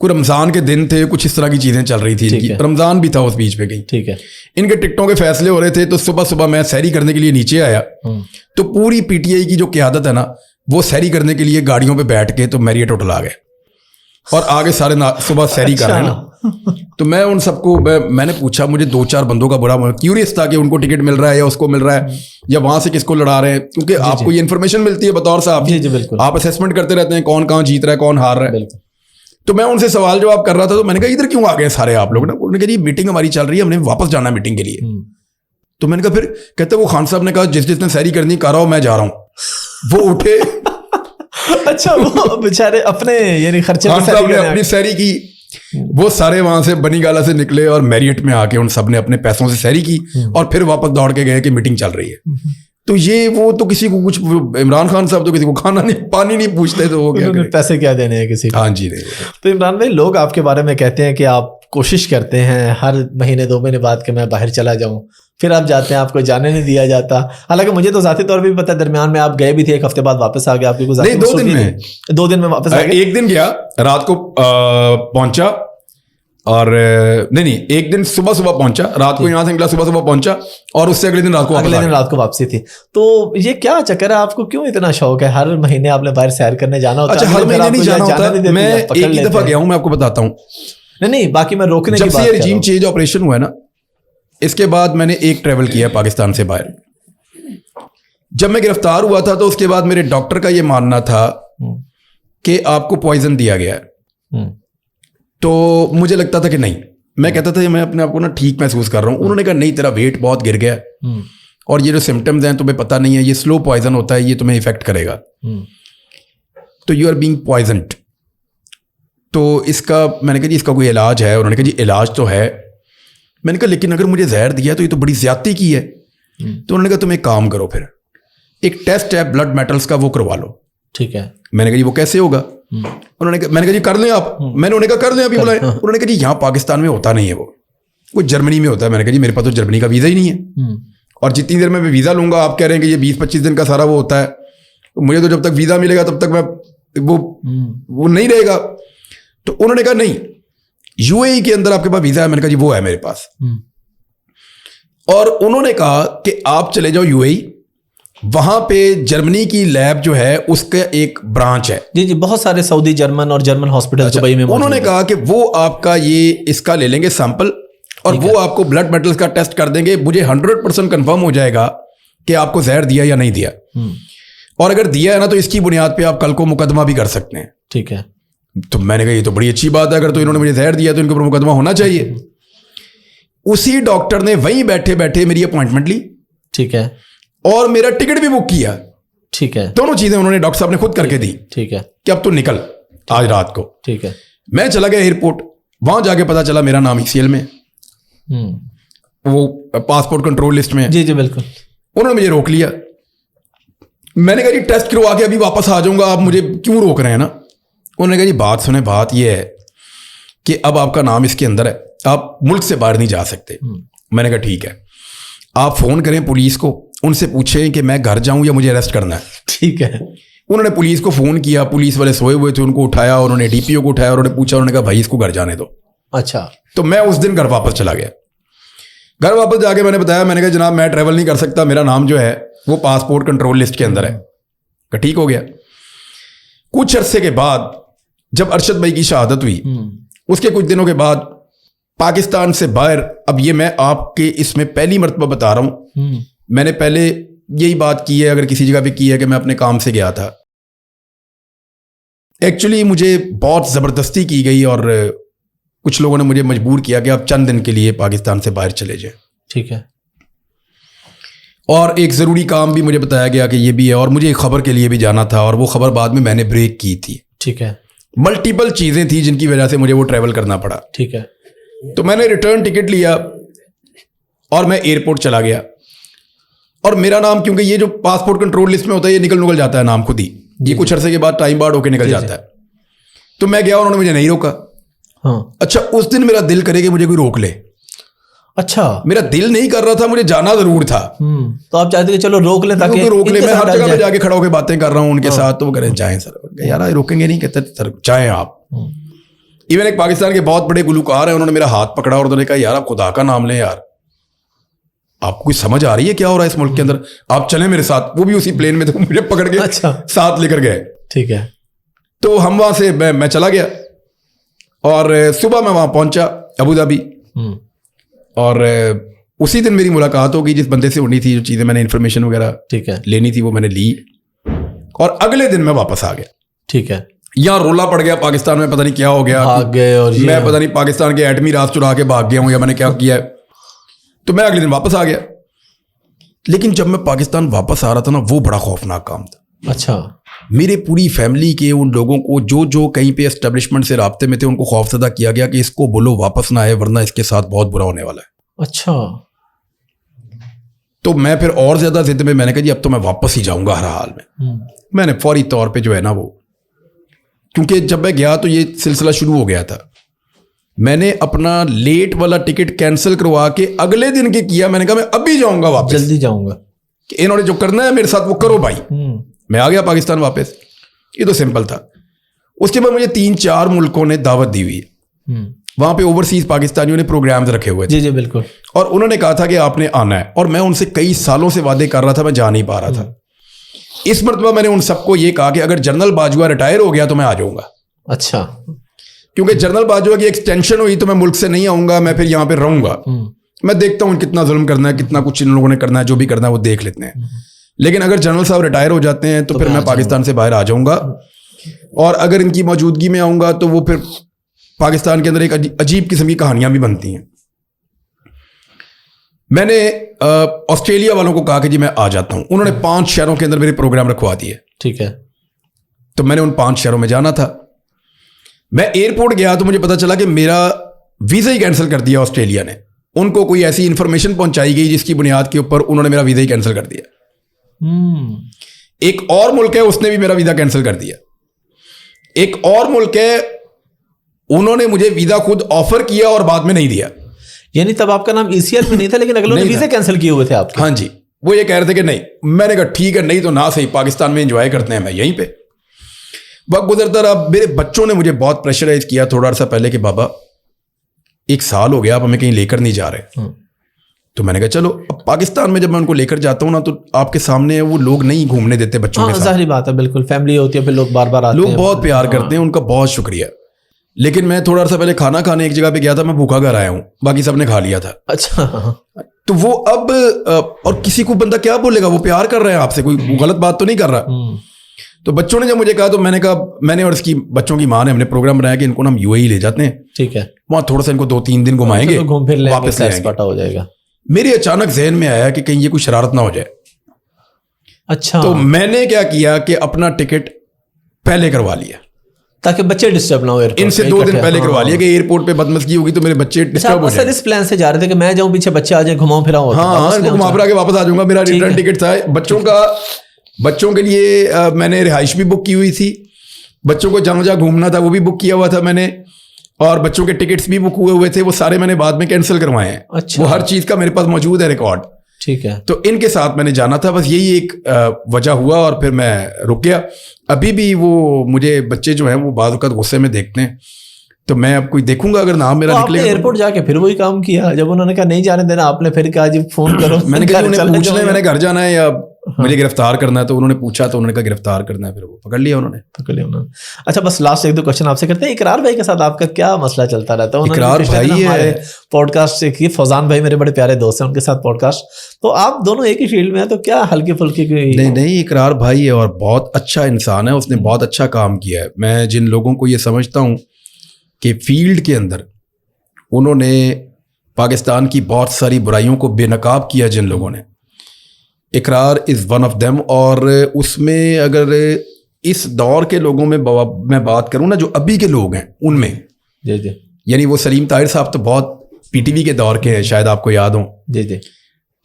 कोई रमज़ान के दिन थे, कुछ इस तरह की चीज़ें चल रही थी इनकी, रमज़ान भी था उस बीच पे कहीं, ठीक है। इनके टिकटों के फैसले हो रहे थे, तो सुबह सुबह मैं सैरी करने के लिए नीचे आया, तो पूरी पीटीआई की जो क़यादत है ना, वो सैरी करने के लिए गाड़ियों पे बैठ के तो मैरियट होटल आ गए और आगे सारे सुबह सैरी कर रहे हैं ना। तो मैं उन सबको मैंने पूछा, मुझे 2-4 बंदों का बड़ा क्यूरियस था कि उनको टिकट मिल रहा है या उसको मिल रहा है या वहां से किसको लड़ा रहे हैं, क्योंकि आपको ये इन्फॉर्मेशन मिलती है बतौर साहब, आप असेसमेंट करते रहते हैं कौन कहाँ जीत रहा है, कौन हार रहा है। तो मैं उनसे सवाल जवाब कर रहा था, तो मैंने कहा इधर क्यों आ गए सारे आप लोग ना? उन्होंने कहा जी मीटिंग हमारी चल रही है, हमने वापस जाना है मीटिंग के लिए। तो मैंने कहा फिर, कहते वो खान साहब ने कहा जिसने सैरी करनी कर रहा हो, मैं जा रहा हूँ। वो उठे अच्छा, वो बेचारे अपने यानी खर्चे खान साहब ने अपनी सैरी की, वो सारे वहां से बनीगाला से निकले और मैरियट में आके उन सब ने अपने पैसों से सैरी की और फिर वापस दौड़ के गए कि मीटिंग चल रही है। तो ये वो तो किसी को कुछ, इमरान खान साहब तो किसी को खाना नहीं पानी नहीं पूछते, तो वो क्या पैसे क्या देने हैं किसी को। हाँ जी। तो इमरान भाई, लोग आपके बारे में कहते हैं कि आप कोशिश करते हैं हर महीने 2 महीने बाद कि मैं बाहर चला जाऊं, फिर आप जाते हैं, आपको जाने नहीं दिया जाता। हालांकि मुझे तो ज़ाती तौर पर भी पता है, दरमियान में आप गए भी थे, 1 हफ्ते बाद वापस आ गए, आपकी कुछ नहीं 2 दिन में, 2 दिन में वापस आ गए। 1 दिन गया, रात को पहुंचा, और नहीं 1 दिन सुबह पहुंचा, रात को यहाँ से निकला, सुबह पहुंचा और उससे अगले दिन रात को वापसी थी। तो ये क्या चक्कर है, आपको क्यों इतना शौक है हर महीने आपने बाहर सैर करने जाना होता है? अच्छा, हर महीने नहीं जाना होता, मैं एक ही दफा गया हूँ, मैं आपको बताता हूँ। नहीं, बाकी मैं रोकने जब से ये रिजीम चेंज ऑपरेशन हुआ है ना, इसके बाद मैंने एक ट्रेवल किया पाकिस्तान से बाहर। जब मैं गिरफ्तार हुआ था तो उसके बाद मेरे डॉक्टर का ये मानना था कि आपको पॉइजन दिया गया है। तो मुझे लगता था कि नहीं, मैं कहता था मैं अपने आप को ना ठीक महसूस कर रहा हूँ। उन्होंने कहा नहीं, तेरा वेट बहुत गिर गया और ये जो सिम्टम्स हैं तुम्हें पता नहीं है, ये स्लो पॉइजन होता है, ये तुम्हें इफेक्ट करेगा, तो यू आर बीइंग पॉइजन्ड। तो इसका मैंने कहा जी इसका कोई इलाज है? उन्होंने कहा जी इलाज तो है। मैंने कहा लेकिन अगर मुझे जहर दिया तो ये तो बड़ी ज्यादती की है। तो उन्होंने कहा तुम एक काम करो, फिर एक टेस्ट है ब्लड मेटल्स का, वो करवा लो। ठीक है। मैंने कहा जी वो कैसे होगा? मैंने कहा जी कर लें आप। मैंने उन्हें कहा कर लें अभी बुलाएं। उन्होंने कहा जी यहाँ पाकिस्तान में होता नहीं है, वो जर्मनी में होता है। मैंने कहा जी मेरे पास तो जर्मनी का वीज़ा ही नहीं है, और जितनी देर में मैं वीज़ा लूंगा, आप कह रहे हैं कि ये 20-25 दिन का सारा वो होता है, मुझे तो जब तक वीज़ा मिलेगा तब तक मैं वो नहीं रहेगा। तो उन्होंने कहा नहीं, यूएई के अंदर आपके पास वीज़ा है? मैंने कहा जी वो है मेरे पास। और उन्होंने कहा कि आप चले जाओ यूएई, वहां पे जर्मनी की लैब जो है उसका एक ब्रांच है। जी, बहुत सारे सऊदी जर्मन और जर्मन हॉस्पिटल दुबई में। उन्होंने कहा कि वो आपका ये इसका ले लेंगे सैंपल और वो आपको ब्लड मेटल्स का टेस्ट कर देंगे, मुझे 100% कंफर्म हो जाएगा कि आपको जहर दिया या नहीं दिया, और अगर दिया है ना तो इसकी बुनियाद पे आप कल को मुकदमा भी कर सकते हैं। ठीक है। तो मैंने कहा ये तो बड़ी अच्छी बात है, अगर तो इन्होंने मुझे जहर दिया तो इनके ऊपर मुकदमा होना चाहिए। उसी डॉक्टर ने वहीं बैठे बैठे मेरी अपॉइंटमेंट ली। ठीक है। और मेरा टिकट भी बुक किया। ठीक है। दोनों चीजें उन्होंने डॉक्टर साहब ने खुद करके दी। ठीक है। कि अब तू निकल आज रात को। ठीक है। मैं चला गया एयरपोर्ट, वहां जाके पता चला मेरा नाम ECL में, वो पासपोर्ट कंट्रोल लिस्ट में। जी जी बिल्कुल। उन्होंने मुझे रोक लिया। मैंने कहा जी टेस्ट करवा के अभी वापस आ जाऊंगा, आप मुझे क्यों रोक रहे हैं ना? उन्होंने कहा जी बात सुने, बात यह है कि अब आपका नाम इसके अंदर है, आप मुल्क से बाहर नहीं जा सकते। मैंने कहा ठीक है, आप फोन करें पुलिस को, उनसे पूछें कि मैं घर जाऊं या मुझे अरेस्ट करना है। ठीक है। उन्होंने पुलिस को फोन किया, पुलिस वाले सोए हुए थे, उनको उठाया, उन्होंने DPO को उठाया, उन्होंने पूछा, उन्होंने कहा भाई इसको घर जाने दो। अच्छा। तो मैं उस दिन घर वापस चला गया। घर वापस जाके मैंने बताया, मैंने कहा जनाब मैं ट्रैवल नहीं कर सकता, मेरा नाम जो है वो पासपोर्ट कंट्रोल लिस्ट के अंदर है। ठीक हो गया। कुछ अरसे के बाद जब अरशद भाई की शहादत हुई, उसके कुछ दिनों के बाद पाकिस्तान से बाहर, अब ये मैं आपके इसमें पहली मर्तबा बता रहा हूं, मैंने पहले यही बात की है, अगर किसी जगह पे की है, कि मैं अपने काम से गया था। एक्चुअली मुझे बहुत ज़बरदस्ती की गई और कुछ लोगों ने मुझे मजबूर किया कि आप चंद दिन के लिए पाकिस्तान से बाहर चले जाएं। ठीक है। और एक ज़रूरी काम भी मुझे बताया गया कि ये भी है, और मुझे एक खबर के लिए भी जाना था, और वो खबर बाद में मैंने ब्रेक की थी। ठीक है। मल्टीपल चीज़ें थी जिनकी वजह से मुझे वो ट्रैवल करना पड़ा। ठीक है। तो मैंने रिटर्न टिकट लिया और मैं एयरपोर्ट चला गया, और मेरा नाम, क्योंकि ये जो पासपोर्ट कंट्रोल लिस्ट में होता है ये निकल जाता है नाम खुद ही, ये कुछ अरसे के बाद टाइम बार्ड होकर निकल जाता है। तो मैं गया, उन्होंने मुझे नहीं रोका। हाँ। अच्छा, उस दिन मेरा दिल करे कि मुझे कोई रोक ले। अच्छा। मेरा दिल नहीं कर रहा था, मुझे जाना जरूर था। तो आप चाहते थे चलो रोक ले, ताकि रोक ले। मैं हर जगह पे जाके खड़ा होकर बातें कर रहा हूँ उनके साथ, तो वो कह रहे हैं जाएं सर। यार रोकेंगे नहीं, कहते सर जाएं आप। इवन एक पाकिस्तान के बहुत बड़े गुलूकार हैं, उन्होंने मेरा हाथ पकड़ा और उन्होंने कहा यार आप खुदा का नाम लें यार, आपको कुछ समझ आ रही है क्या हो रहा है इस मुल्क के अंदर, आप चलें मेरे साथ। वो भी उसी प्लेन में थे, मुझे पकड़ के साथ लेकर गए। ठीक है। तो हम वहां से मैं चला गया और सुबह मैं वहां पहुंचा अबू धाबी, और उसी दिन मेरी मुलाकात होगी जिस बंदे से होनी थी, जो चीजें मैंने इन्फॉर्मेशन वगैरह ठीक है लेनी थी वो मैंने ली, और अगले दिन मैं वापस आ गया। ठीक है। यहाँ रोला पड़ गया पाकिस्तान में, पता नहीं क्या हो गया, भाग गए, और मैं पता नहीं पाकिस्तान के एटमी राज चुरा के भाग गया हूँ या मैंने क्या किया है। तो मैं अगले दिन वापस आ गया, लेकिन जब मैं पाकिस्तान वापस आ रहा था ना, वो बड़ा खौफनाक काम था। अच्छा। मेरे पूरी फैमिली के उन लोगों को जो कहीं पे एस्टेब्लिशमेंट से राब्ते में थे, उनको खौफजदा किया गया कि इसको बोलो वापस ना आए वरना इसके साथ बहुत बुरा होने वाला है। अच्छा। तो मैं फिर और ज्यादा जिद में मैंने कहा जी अब तो मैं वापस ही जाऊंगा हर हाल में। मैंने फौरी तौर पे जो है ना वो, क्योंकि जब मैं गया तो ये सिलसिला शुरू हो गया था, मैंने अपना लेट वाला टिकट कैंसिल करवा के अगले दिन के किया। मैंने कहा मैं अभी जाऊंगा वापस, जल्दी जाऊंगा, इन्होंने जो करना है मेरे साथ वो करो भाई। मैं आ गया पाकिस्तान वापस, ये तो सिंपल था। उसके बाद मुझे 3-4 मुल्कों ने दावत दी हुई है, वहां पे ओवरसीज पाकिस्तानियों ने प्रोग्राम्स रखे हुए थे। जी जी बिल्कुल। और उन्होंने कहा था कि आपने आना है, और मैं उनसे कई सालों से वादे कर रहा था, मैं जा नहीं पा रहा था। इस मरतबा मैंने उन सबको ये कहा कि अगर जनरल बाजवा रिटायर हो गया तो मैं आ जाऊंगा। अच्छा। क्योंकि जनरल बाजवा की एक्सटेंशन हुई तो मैं मुल्क से नहीं आऊंगा, मैं फिर यहाँ पे रहूंगा। मैं देखता हूँ कितना जुल्म करना है, कितना कुछ इन लोगों ने करना है, जो भी करना है वो देख लेते हैं। लेकिन अगर जनरल साहब रिटायर हो जाते हैं तो फिर मैं पाकिस्तान से बाहर आ जाऊंगा, और अगर इनकी मौजूदगी में आऊंगा तो वो फिर पाकिस्तान के अंदर एक अजीब किस्म की कहानियां भी बनती हैं। मैंने ऑस्ट्रेलिया वालों को कहा कि जी मैं आ जाता हूं, उन्होंने 5 शहरों के अंदर मेरे प्रोग्राम रखवा दिए। ठीक है। तो मैंने उन 5 शहरों में जाना था। मैं एयरपोर्ट गया तो मुझे पता चला कि मेरा वीजा ही कैंसिल कर दिया ऑस्ट्रेलिया ने। उनको कोई ऐसी इंफॉर्मेशन पहुंचाई गई जिसकी बुनियाद के ऊपर उन्होंने मेरा वीजा ही कैंसिल कर दिया। एक और मुल्क है उसने भी मेरा वीजा कैंसिल कर दिया। एक और मुल्क है उन्होंने मुझे वीजा खुद ऑफर किया और बाद में नहीं दिया। यानी तब आपका नाम ईसीएल में नहीं था, लेकिन अगले ने वीजा कैंसिल किए हुए थे आपके। हाँ जी, वो ये कह रहे थे कि नहीं। मैंने कहा ठीक है, नहीं तो ना सही, पाकिस्तान में एंजॉय करते हैं, मैं यहीं पे। वक्त गुजरता रहा, मेरे बच्चों ने मुझे बहुत प्रेशराइज किया थोड़ा सा पहले कि बाबा 1 साल हो गया, आप हमें कहीं लेकर नहीं जा रहे। तो मैंने कहा चलो, अब पाकिस्तान में जब मैं उनको लेकर जाता हूँ ना तो आपके सामने वो लोग नहीं घूमने देते बच्चों के साथ। जाहिर बात है, बिल्कुल फैमिली होती है, फिर लोग बार बार आते हैं, लोग बहुत प्यार करते हैं, उनका बहुत शुक्रिया। लेकिन मैं थोड़ा सा पहले खाना खाने एक जगह पे गया था, मैं भूखा घर आया हूँ, बाकी सबने खा लिया था। अच्छा। तो वो अब और किसी को बंदा क्या बोलेगा, वो प्यार कर रहे हैं आपसे, कोई गलत बात तो नहीं कर रहा। तो बच्चों ने जब मुझे कहा तो मैंने कहा, मैंने और इसकी बच्चों की माँ ने हमने प्रोग्राम बनाया कि इनको हम यूएई ले जाते हैं। ठीक है। वहां थोड़ा सा इनको 2-3 दिन घुमाएंगे, घूम फिर लेंगे, वापस ले आएंगे, हो जाएगा। मेरे अचानक जहन में आया कि कहीं ये कोई शरारत ना हो जाए। अच्छा। तो मैंने क्या किया कि अपना टिकट पहले करवा लिया ताकि बच्चे डिस्टर्ब ना हो। इनसे 2 दिन पहले करवा लिया कि एयरपोर्ट पे बदमस्गी होगी तो मेरे बच्चे डिस्टर्ब हो जाएंगे। इस प्लान से जा रहे थे कि मैं जाऊं, पीछे बच्चे आ जाए, घुमाऊं फिराऊं। हाँ, इनको घुमा फिरा के वापस आ जाऊंगा। मेरा रिटर्न टिकट था बच्चों के लिए। मैंने रिहाइश भी बुक की हुई थी, बच्चों को जहाँ जहाँ घूमना था वो भी बुक किया हुआ था मैंने, और बच्चों के टिकट्स भी बुक हुए थे, वो सारे मैंने बाद में कैंसिल करवाए हैं। अच्छा। वो हर चीज का मेरे पास मौजूद है रिकॉर्ड। ठीक है। तो इनके साथ मैंने जाना था, बस यही एक वजह हुआ और फिर मैं रुक गया। अभी भी वो मुझे बच्चे जो हैं वो बाद वक़्त गुस्से में देखते हैं, तो मैं अब कोई देखूंगा अगर नाम मेरा निकलेगा। एयरपोर्ट जाके फिर वही काम किया, जब उन्होंने कहा नहीं जाने देना, आपने फिर कहा जी फोन करो। मैंने कहा उन्हें पूछ लें मैंने घर जाना है या मुझे गिरफ्तार करना है, तो उन्होंने पूछा तो उन्होंने कहा गिरफ्तार करना है, फिर वो पकड़ लिया उन्होंने। अच्छा, बस लास्ट 1-2 क्वेश्चन आपसे करते हैं। इकरार भाई के साथ आपका क्या मसला चलता रहता है? इकरार भाई है पॉडकास्ट से की, फौजान भाई मेरे बड़े प्यारे दोस्त हैं, उनके साथ पॉडकास्ट, तो आप दोनों एक ही फील्ड में है, तो क्या हल्की फुल्की? नहीं, इकरार भाई है और बहुत अच्छा इंसान है, उसने बहुत अच्छा काम किया है। मैं जिन लोगों को ये समझता हूँ कि फील्ड के अंदर उन्होंने पाकिस्तान की बहुत सारी बुराइयों को बेनकाब किया, जिन लोगों ने, इकरार इज़ वन ऑफ देम। और उसमें अगर इस दौर के लोगों में मैं बात करूं ना, जो अभी के लोग हैं उनमें, यानी वो सलीम ताहिर साहब तो बहुत पीटीवी के दौर के हैं, शायद आपको याद हो।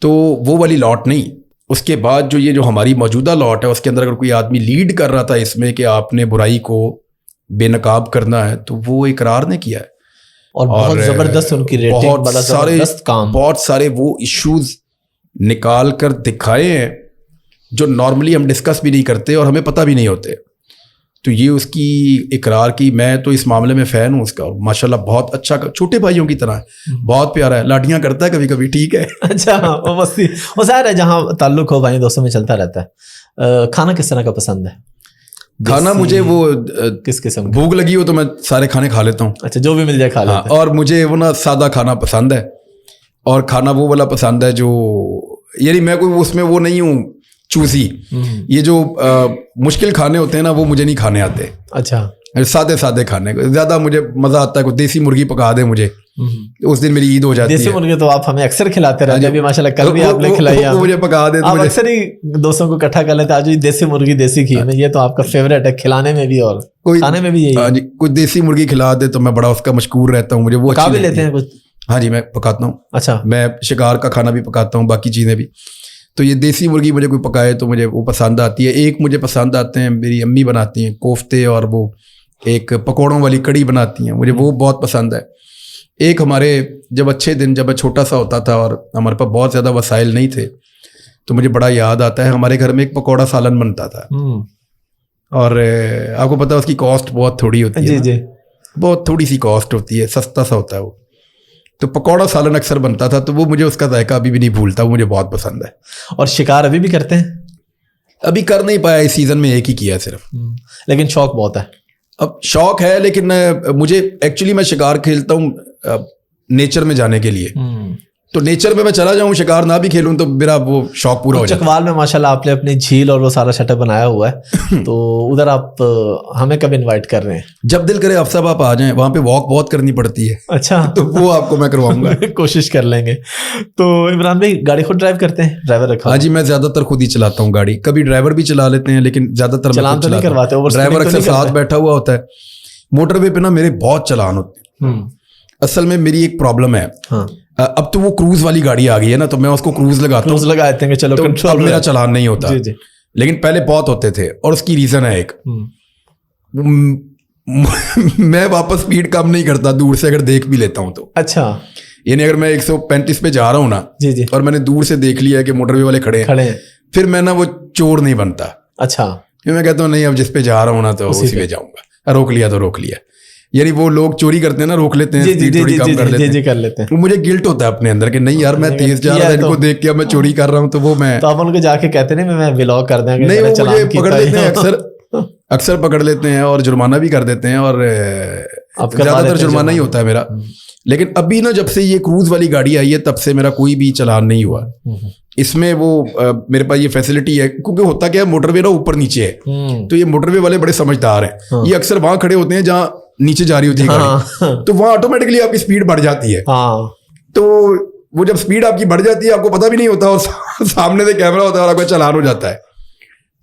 तो वो वाली लॉट नहीं। उसके बाद जो हमारी मौजूदा लॉट है, उसके अंदर अगर कोई आदमी लीड कर रहा था इसमें कि आपने बुराई को बेनकाब करना है, तो वो इकरार ने किया है। और बहुत जबरदस्त उनकी रेटिंग, बहुत सारे वो इश्यूज निकाल कर दिखाए हैं जो नॉर्मली हम डिस्कस भी नहीं करते और हमें पता भी नहीं होते। तो ये उसकी इकरार की, मैं तो इस मामले में फ़ैन हूँ उसका, और माशाल्लाह बहुत अच्छा, छोटे भाइयों की तरह है, बहुत प्यारा है, लाठियाँ करता है कभी कभी, ठीक है। अच्छा, वो मस्ती, वो ज़ाहिर है जहाँ ताल्लुक हो भाई दोस्तों में चलता रहता है। खाना किस तरह का पसंद है? खाना मुझे वो किस किस्म, भूख लगी हो तो मैं सारे खाने खा लेता हूँ। अच्छा, जो भी मिल जाए खा लेते हैं। और मुझे वो ना सादा खाना पसंद है, और खाना वो वाला पसंद है जो, यानी मैं कोई उसमें वो नहीं हूँ चूसी, ये जो मुश्किल खाने होते हैं ना वो मुझे नहीं खाने आते। अच्छा, सादे सादे खाने ज़्यादा मुझे मज़ा आता है। कोई देसी मुर्गी पका दे मुझे, उस दिन मेरी ईद हो जाती है। देसी मुर्गी तो आप हमें अक्सर खिलाते रहते हैं, अभी माशाल्लाह कल भी आपने खिलाई। मुझे पका दे, आप अक्सर ही दोस्तों को इकट्ठा कर लेते हैं, आज देसी मुर्गी देसी घी में, ये तो आपका फेवरेट है खिलाने में भी और खाने में भी। यही कोई देसी मुर्गी खिला दे तो मैं बड़ा उसका मशकूर रहता हूँ, मुझे वो पका भी लेते हैं कुछ? हाँ जी, मैं पकाता हूँ। अच्छा, मैं शिकार का खाना भी पकाता हूँ, बाकी चीज़ें भी। तो ये देसी मुर्गी मुझे कोई पकाए तो मुझे वो पसंद आती है। एक मुझे पसंद आते हैं, मेरी अम्मी बनाती हैं कोफ्ते, और वो एक पकौड़ों वाली कड़ी बनाती हैं, मुझे वो बहुत पसंद है। एक हमारे जब अच्छे दिन, जब मैं छोटा सा होता था और हमारे पास बहुत ज़्यादा वसाइल नहीं थे, तो मुझे बड़ा याद आता है हमारे घर में एक पकौड़ा सालन बनता था, और आपको पता है उसकी कॉस्ट बहुत थोड़ी होती है। जी, बहुत थोड़ी सी कॉस्ट होती है, सस्ता सा होता है वो। तो पकौड़ा सालन अक्सर बनता था, तो वो मुझे उसका जायका अभी भी नहीं भूलता, वो मुझे बहुत पसंद है। और शिकार अभी भी करते हैं? अभी कर नहीं पाया, इस सीज़न में एक ही किया सिर्फ, लेकिन शौक बहुत है। अब शौक है, लेकिन मुझे एक्चुअली मैं शिकार खेलता हूँ नेचर में जाने के लिए, तो नेचर में मैं चला जाऊँ, शिकार ना भी खेलूँ तो मेरा वो शौक पूरा हो जाता है। चकवाल में माशाल्लाह आपने अपनी झील और वो सारा सेटअप बनाया हुआ है, तो उधर आप हमें कब इनवाइट कर रहे हैं? जब दिल करे साहब आप आ जाएं, वहाँ पे वॉक बहुत करनी पड़ती है। अच्छा, तो वो आपको मैं करवाऊंगा। कोशिश कर लेंगे। तो इमरान भाई गाड़ी खुद ड्राइव करते हैं, ड्राइवर रखा? हाँ जी, मैं ज्यादातर खुद ही चलाता हूँ गाड़ी, कभी ड्राइवर भी चला लेते हैं, लेकिन ज्यादातर चलान तो नहीं करवाते? ड्राइवर अक्सर साथ बैठा हुआ होता है। मोटरवे पे ना मेरे बहुत चलान होते हैं। असल में मेरी एक प्रॉब्लम है, अब तो वो क्रूज वाली गाड़ी आ गई है ना, तो मैं उसको क्रूज लगाता हूँ, लगा देते हैं, चलो तो अब मेरा चलान नहीं होता। जी जी। लेकिन पहले बहुत होते थे, और उसकी रीजन है एक, मैं वापस स्पीड कम नहीं करता दूर से, अगर देख भी लेता हूँ तो। अच्छा, यानी अगर मैं 135 पे जा रहा हूँ ना, जी जी, और मैंने दूर से देख लिया कि मोटरवे वाले खड़े हैं, फिर मैं ना वो चोर नहीं बनता। अच्छा, फिर मैं कहता हूँ नहीं, अब जिस पे जा रहा हूँ ना तो उसी पे जाऊंगा, रोक लिया तो रोक लिया। यानी वो लोग चोरी करते हैं ना, रोक लेते हैं, स्पीड थोड़ी कम कर लेते हैं, मुझे गिल्ट होता है अपने अंदर कि नहीं यार, मैं तेज जा रहा था, इनको देख के अब मैं चोरी कर रहा हूँ, तो वो मैं, तो आप उनको जाके कहते नहीं मैं व्लॉग कर देंगे? नहीं, वो मुझे पकड़ लेते हैं, अक्सर पकड़ लेते हैं और जुर्माना भी कर देते हैं, और ज्यादातर जुर्माना ही होता है मेरा। लेकिन अभी ना जब से ये क्रूज वाली गाड़ी आई है, तब से मेरा कोई भी चालान नहीं हुआ। इसमें वो मेरे पास ये फैसिलिटी है, क्योंकि होता क्या है, मोटरवे ना ऊपर नीचे है, तो ये मोटरवे वाले बड़े समझदार हैं। ये अक्सर वहां खड़े होते हैं जहाँ नीचे जा रही होती है गाड़ी, तो वहां ऑटोमेटिकली आपकी स्पीड बढ़ जाती है। तो वो जब स्पीड आपकी बढ़ जाती है, आपको पता भी नहीं होता, और सामने से कैमरा होता है और आपका चालान हो जाता है।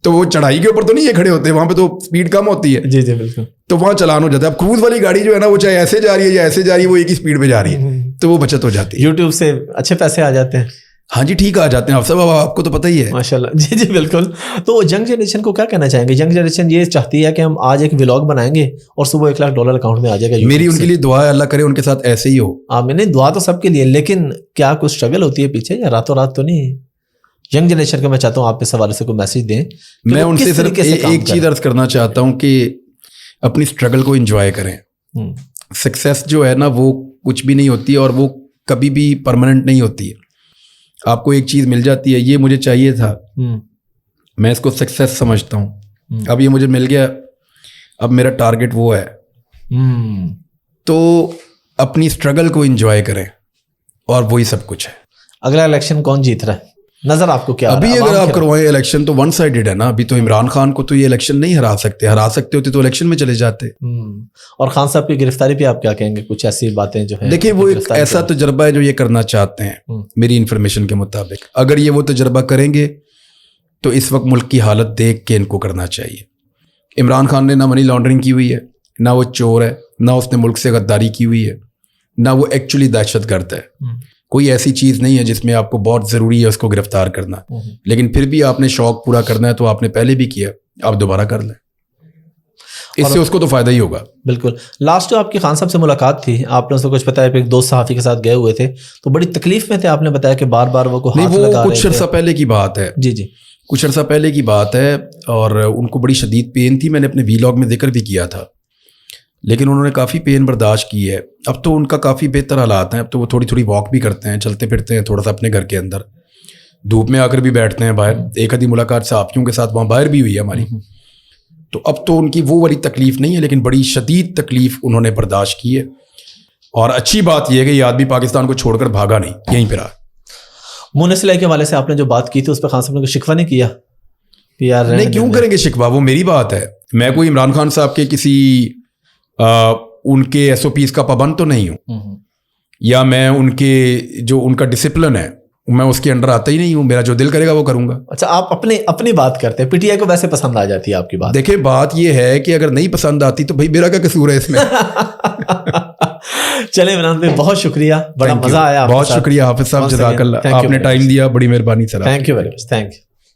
तो वो चढ़ाई के ऊपर तो नहीं ये खड़े होते, वहां पे तो स्पीड कम होती है। जी जी, बिल्कुल। तो वहां चालान हो जाता है। अब क्रूज वाली गाड़ी जो है ना, वो चाहे ऐसे जा रही है या ऐसे जा रही है, वो एक ही स्पीड पे जा रही है, तो वो बचत हो जाती है। यूट्यूब से अच्छे पैसे आ जाते हैं। हाँ जी, ठीक आ जाते हैं आप सब, आपको तो पता ही है। माशाल्लाह, जी जी बिल्कुल। तो यंग जनरेशन को क्या कहना चाहेंगे? यंग जनरेशन ये चाहती है कि हम आज एक व्लॉग बनाएंगे और सुबह $1 लाख अकाउंट में आ जाएगा। मेरी उनके लिए दुआ है, अल्लाह करे उनके साथ ऐसे ही हो। मैंने दुआ तो सबके लिए, लेकिन क्या कुछ स्ट्रगल होती है पीछे, या रातों रात तो नहीं? यंग जनरेशन को मैं चाहता हूँ आप इस हवाले से कोई मैसेज दें। मैं उनसे सिर्फ एक चीज अर्ज करना चाहता हूँ कि अपनी स्ट्रगल को एंजॉय करें। सक्सेस जो है ना, वो कुछ भी नहीं होती, और वो कभी भी परमानेंट नहीं होती है। आपको एक चीज मिल जाती है, ये मुझे चाहिए था, मैं इसको सक्सेस समझता हूँ, अब ये मुझे मिल गया, अब मेरा टारगेट वो है। तो अपनी स्ट्रगल को एंजॉय करें, और वही सब कुछ है। अगला इलेक्शन कौन जीत रहा है, नजर आपको क्या? अभी अगर आप करवाएं इलेक्शन तो वन साइडेड है ना। अभी तो इमरान खान को तो ये इलेक्शन नहीं हरा सकते होते तो इलेक्शन में चले जाते। और खान साहब की गिरफ्तारी पे आप क्या कहेंगे? कुछ ऐसी बातें जो है, देखिए, वो एक ऐसा तजर्बा है जो ये करना चाहते हैं, मेरी इन्फॉर्मेशन के मुताबिक। अगर ये वो तजर्बा करेंगे तो इस वक्त मुल्क की हालत देख के इनको करना चाहिए। इमरान खान ने ना मनी लॉन्ड्रिंग की हुई है, ना वो चोर है, ना उसने मुल्क से गद्दारी की हुई है, ना वो एक्चुअली दहशतगर्द है। कोई ऐसी चीज़ नहीं है जिसमें आपको बहुत ज़रूरी है उसको गिरफ्तार करना। लेकिन फिर भी आपने शौक पूरा करना है, तो आपने पहले भी किया, आप दोबारा कर लें, इससे उसको तो फ़ायदा ही होगा। बिल्कुल। लास्ट जो आपकी खान साहब से मुलाकात थी, आपने उसको कुछ बताया, एक दोस्त सहाफ़ी के साथ गए हुए थे, तो बड़ी तकलीफ में थे, आपने बताया कि बार बार वो को हाथ लगा रहे थे। कुछ अर्सा पहले की बात है। जी जी। कुछ अर्सा पहले की बात है और उनको बड़ी शदीद पेन थी, मैंने अपने वीलॉग में जिक्र भी किया था, लेकिन उन्होंने काफ़ी पेन बर्दाश्त की है। अब तो उनका काफ़ी बेहतर हालात हैं, अब तो वो थोड़ी थोड़ी वॉक भी करते हैं, चलते फिरते हैं थोड़ा सा अपने घर के अंदर, धूप में आकर भी बैठते हैं बाहर। एक आधी मुलाकात सहाफ़ियों के साथ वहाँ बाहर भी हुई है हमारी। तो अब तो उनकी वो वाली तकलीफ़ नहीं है, लेकिन बड़ी शदीद तकलीफ़ उन्होंने बर्दाश्त की है। और अच्छी बात यह है कि ये आदमी पाकिस्तान को छोड़कर भागा नहीं, यहीं पर रहा। मुन्ना सिलाई के हवाले से आपने जो बात की थी उस पर खान साहब ने शिकवा नहीं किया कि यार नहीं, क्यों करेंगे शिकवा, वो मेरी बात है। मैं कोई इमरान खान साहब के किसी उनके SOPs का पाबंद तो नहीं हूँ, या मैं उनके जो उनका डिसिप्लिन है मैं उसके अंडर आता ही नहीं हूँ। मेरा जो दिल करेगा वो करूँगा। अच्छा, आप अपनी बात करते हैं, PTI को वैसे पसंद आ जाती है आपकी बात? देखिए, बात ये है कि अगर नहीं पसंद आती तो भाई मेरा क्या कसूर है इसमें। चले इमरान भाई, बहुत शुक्रिया, बड़ा मजा आया। बहुत शुक्रिया हाफिज साहब, जज़ाकल्लाह, आपने टाइम दिया, बड़ी मेहरबानी sir. Thank you very much, thank you.